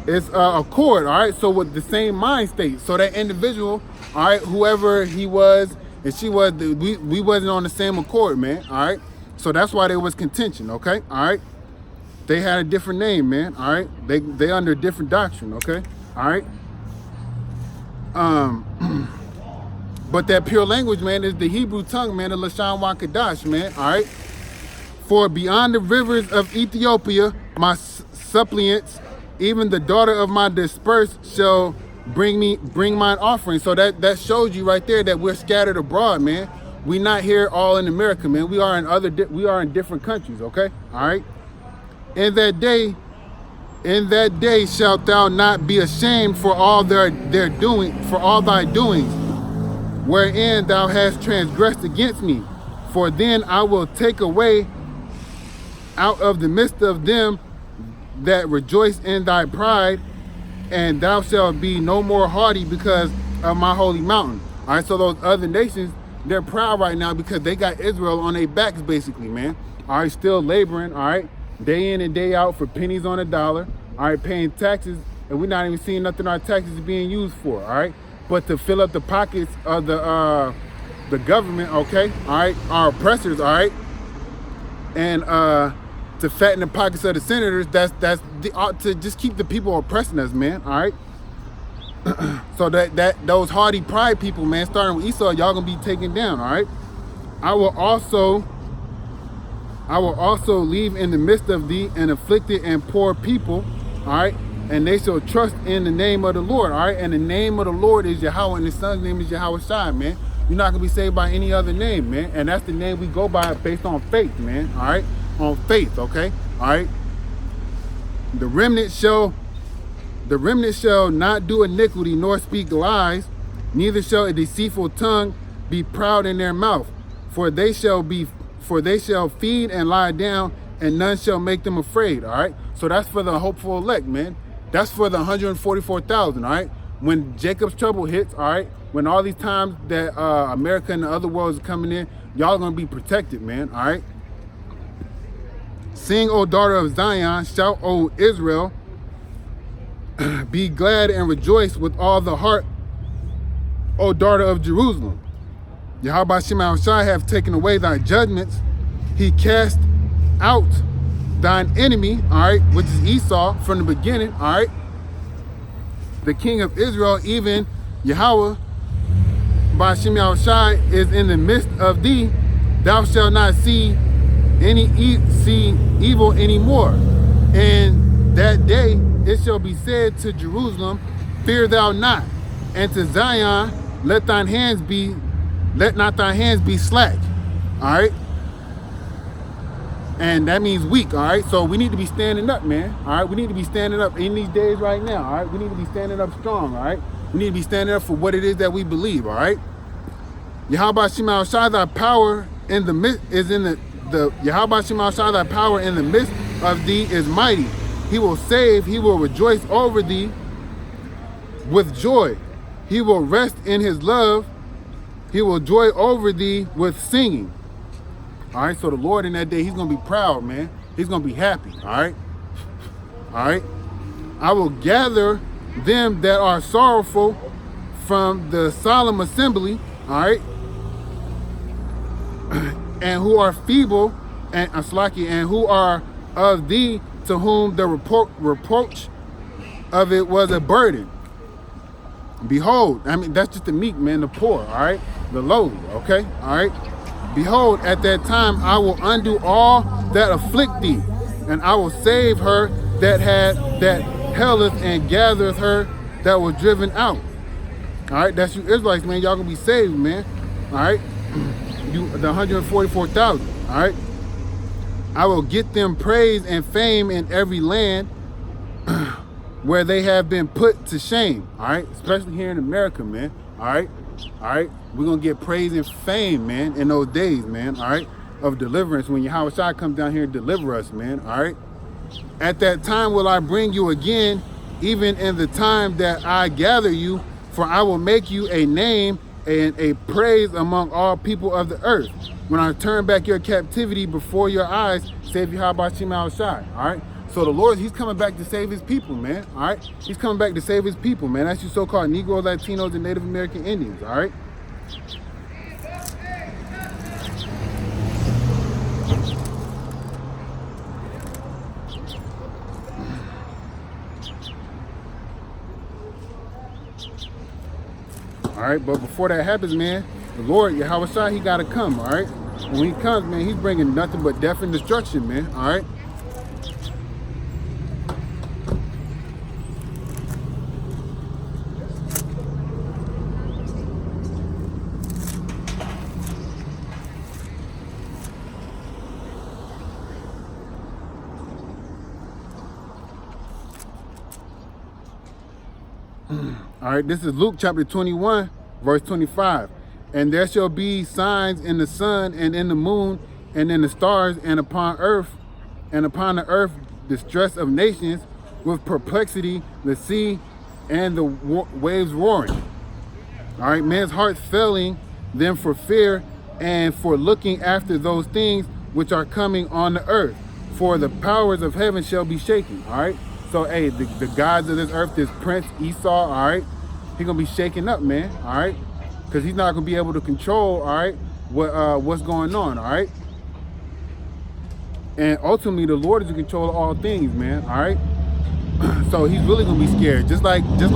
S1: It's a accord, all right? So with the same mind state. So that individual, all right, whoever he was and she was, we wasn't on the same accord, man, all right? So that's why there was contention, okay? All right? They had a different name, man, all right? They under a different doctrine, okay? All right? But that pure language, man, is the Hebrew tongue, man, the Lashon Wakadash, man, all right? For beyond the rivers of Ethiopia, my suppliants, even the daughter of my dispersed, shall bring mine offering. So that shows you right there that we're scattered abroad, man. We not here all in America, man. We are in different countries, okay? All right? In that day shalt thou not be ashamed for all their doing, for all thy doings, wherein thou hast transgressed against me. For then I will take away out of the midst of them that rejoice in thy pride, and thou shalt be no more haughty because of my holy mountain. All right, so those other nations, they're proud right now because they got Israel on their backs, basically, man. All right, still laboring, all right, day in and day out for pennies on a dollar, all right, paying taxes, and we're not even seeing nothing our taxes are being used for, all right? But to fill up the pockets of the government, okay, all right, our oppressors, all right, and to fatten the pockets of the senators, that's to just keep the people oppressing us, man, all right? So that those haughty pride people, man, starting with Esau, y'all gonna be taken down, all right? I will also leave in the midst of thee an afflicted and poor people, all right? And they shall trust in the name of the Lord, all right? And the name of the Lord is Yahweh, and his son's name is Yahweh Shai, man. You're not gonna be saved by any other name, man. And that's the name we go by based on faith, man, all right? On faith, okay? All right? The remnant shall not do iniquity nor speak lies, neither shall a deceitful tongue be proud in their mouth. For they shall feed and lie down, and none shall make them afraid, all right? So that's for the hopeful elect, man. That's for the 144,000, all right? When Jacob's trouble hits, all right? When all these times that America and the other worlds are coming in, y'all gonna be protected, man, all right? Sing, O daughter of Zion, shout, O Israel, be glad and rejoice with all the heart, O daughter of Jerusalem. Yahweh Shema Shai have taken away thy judgments. He cast out thine enemy, all right, which is Esau from the beginning, all right. The king of Israel, even Yahweh by Shema Shai, is in the midst of thee. Thou shalt not see evil anymore. And that day it shall be said to Jerusalem, fear thou not, and to Zion, let not thy hands be slack. All right. And that means weak, all right? So we need to be standing up, man, all right? We need to be standing up in these days right now, all right? We need to be standing up strong, all right? We need to be standing up for what it is that we believe, all right? Yahweh Shema Shai, thy power in the midst Yahweh Shema Shai, thy power in the midst of thee is mighty. He will save, he will rejoice over thee with joy. He will rest in his love. He will joy over thee with singing. All right, so the Lord in that day, he's going to be proud, man. He's going to be happy, all right? All right? I will gather them that are sorrowful from the solemn assembly, all right? And who are feeble, and who are of thee, to whom the reproach of it was a burden. Behold, I mean, that's just the meek, man, the poor, all right? The lowly, okay? All right? Behold, at that time I will undo all that afflict thee, and I will save her that helleth, and gathereth her that was driven out. All right, that's you Israelites, man. Y'all gonna be saved, man. All right, you the 144,000. All right, I will get them praise and fame in every land where they have been put to shame. All right, especially here in America, man. All right. All right, we're gonna get praise and fame, man, in those days, man, all right, of deliverance, when Yahweh Shai comes down here and deliver us, man, all right. At that time will I bring you again, even in the time that I gather you, for I will make you a name and a praise among all people of the earth. When I turn back your captivity before your eyes, save Yahweh Shema Shai, all right. So the Lord, he's coming back to save his people, man, all right? He's coming back to save his people, man. That's you so-called Negroes, Latinos, and Native American Indians, all right? All All right, but before that happens, man, the Lord, Yahweh Shai, he got to come, all right? When he comes, man, he's bringing nothing but death and destruction, man, all right? All right, this is Luke chapter 21, verse 25. And there shall be signs in the sun and in the moon and in the stars and upon the earth distress of nations with perplexity, the sea and the waves roaring. All right, man's heart failing them for fear and for looking after those things which are coming on the earth. For the powers of heaven shall be shaken. All right. So, hey, the gods of this earth, this prince Esau, all right, he's going to be shaken up, man, all right, because he's not going to be able to control, all right, what's going on, all right. And ultimately, the Lord is in control of all things, man, all right. So he's really going to be scared, just like the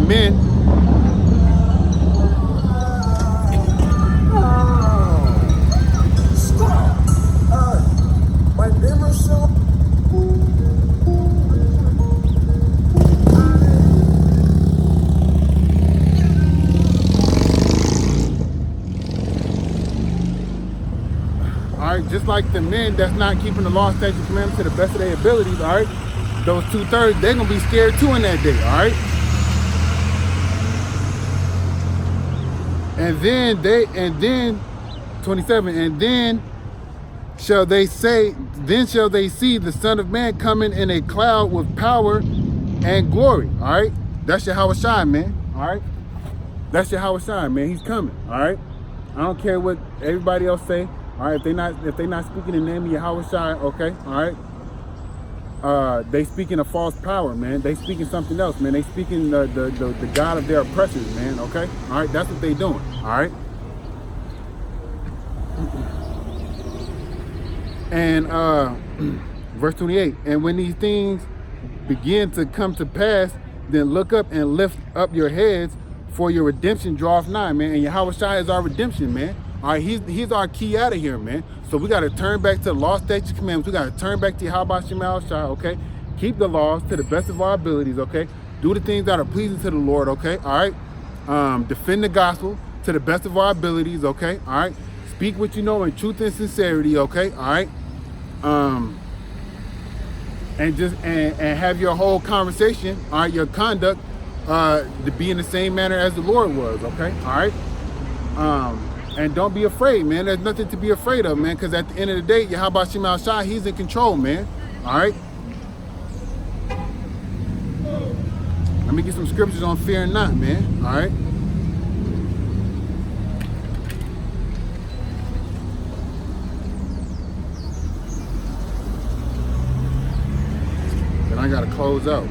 S1: men.
S4: Stop! My name is so.
S1: All right, just like the men that's not keeping the law, statutes, commandments to the best of their abilities, all right, those 2/3, they're gonna be scared too in that day, all right. And then 27, and then shall they see the Son of Man coming in a cloud with power and glory. All right, that's Yahweh Shai, man. All right, that's Yahweh Shai, man. He's coming. All right, I don't care what everybody else say. All right, if they not speaking in the name of Yahweh Shai, okay. All right, they speaking a false power, man. They speaking something else, man. They speaking the God of their oppressors, man. Okay. All right, that's what they doing. All right. And verse 28, and when these things begin to come to pass, then look up and lift up your heads, for your redemption draweth nigh, man. And Yahweh Shai is our redemption, man. All right, he's our key out of here, man. So we got to turn back to the law, statutes, commandments. We got to turn back to Yahweh Shai, okay? Keep the laws to the best of our abilities, okay? Do the things that are pleasing to the Lord, okay? All right? Defend the gospel to the best of our abilities, okay? All right? Speak what you know in truth and sincerity, okay? All right? And have your whole conversation, all right, your conduct, to be in the same manner as the Lord was, okay? All right? And don't be afraid, man. There's nothing to be afraid of, man, because at the end of the day, Yahweh Shai, he's in control, man. All right? Let me get some scriptures on fear and not, man. All right? Then I got to close out.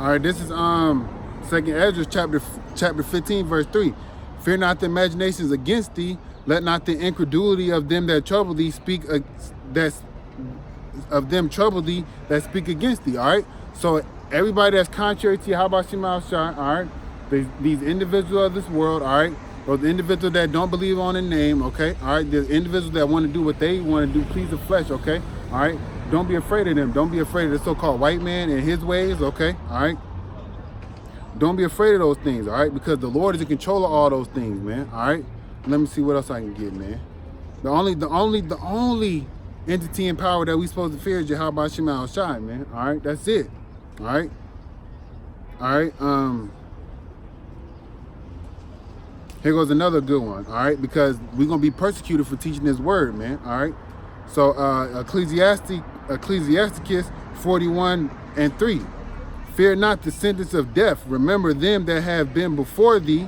S1: All right, this is Second Ezra chapter 15, verse 3. Fear not the imaginations against thee, let not the incredulity of them that trouble thee speak that speak against thee. All right. So everybody that's contrary to Yahweh Shai, all right, these individuals of this world, all right, or the individuals that don't believe on the name, okay, all right, the individuals that want to do what they want to do, please the flesh, okay, all right. Don't be afraid of them. Don't be afraid of the so-called white man and his ways, okay? All right? Don't be afraid of those things, all right? Because the Lord is in control of all those things, man, all right? Let me see what else I can get, man. The only entity and power that we supposed to fear is Yahweh Shai, man, all right? That's it, all right? All right? Here goes another good one, all right? Because we're going to be persecuted for teaching this word, man, all right? So Ecclesiasticus 41:3. Fear not the sentence of death. Remember them that have been before thee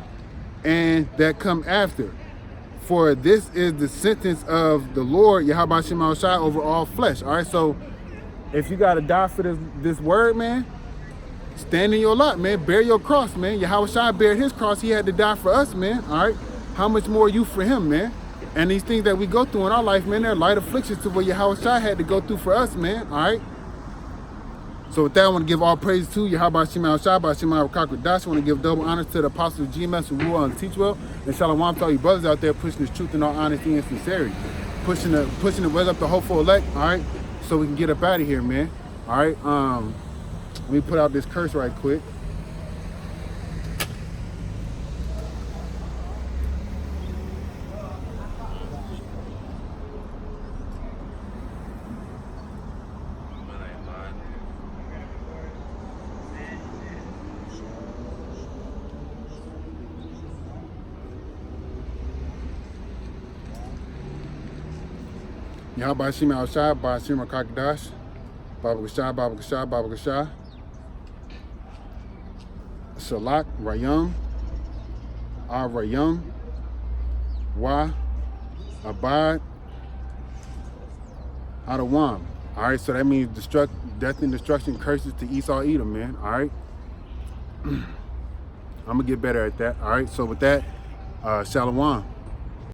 S1: and that come after. For this is the sentence of the Lord, Yahweh Shema Shai, over all flesh. All right, so if you got to die for this word, man, stand in your lot, man. Bear your cross, man. Yahweh Shai bared his cross. He had to die for us, man. All right, how much more you for him, man? And these things that we go through in our life, man, they're light afflictions to what Yahweh Shai had to go through for us, man. All right. So with that, I want to give all praise to Yahweh Shema Shai, by Shema Dash. I want to give double honors to the apostles of GMS who rule and teach well. And shalom to all you brothers out there pushing this truth in all honesty and sincerity. Pushing the way up the hopeful elect, all right? So we can get up out of here, man. All right. Let me put out this curse right quick. Yahweh Shema Shai, by Shema Kakadash, Baba Gashah, Baba Gashah, Baba Gashah, Shalak, Rayam, Rayam, Wa, Abad, Adawam. All right, so that means death and destruction, curses to Esau, Edom, man. All right, I'm gonna get better at that. All right, so with that, Shalom.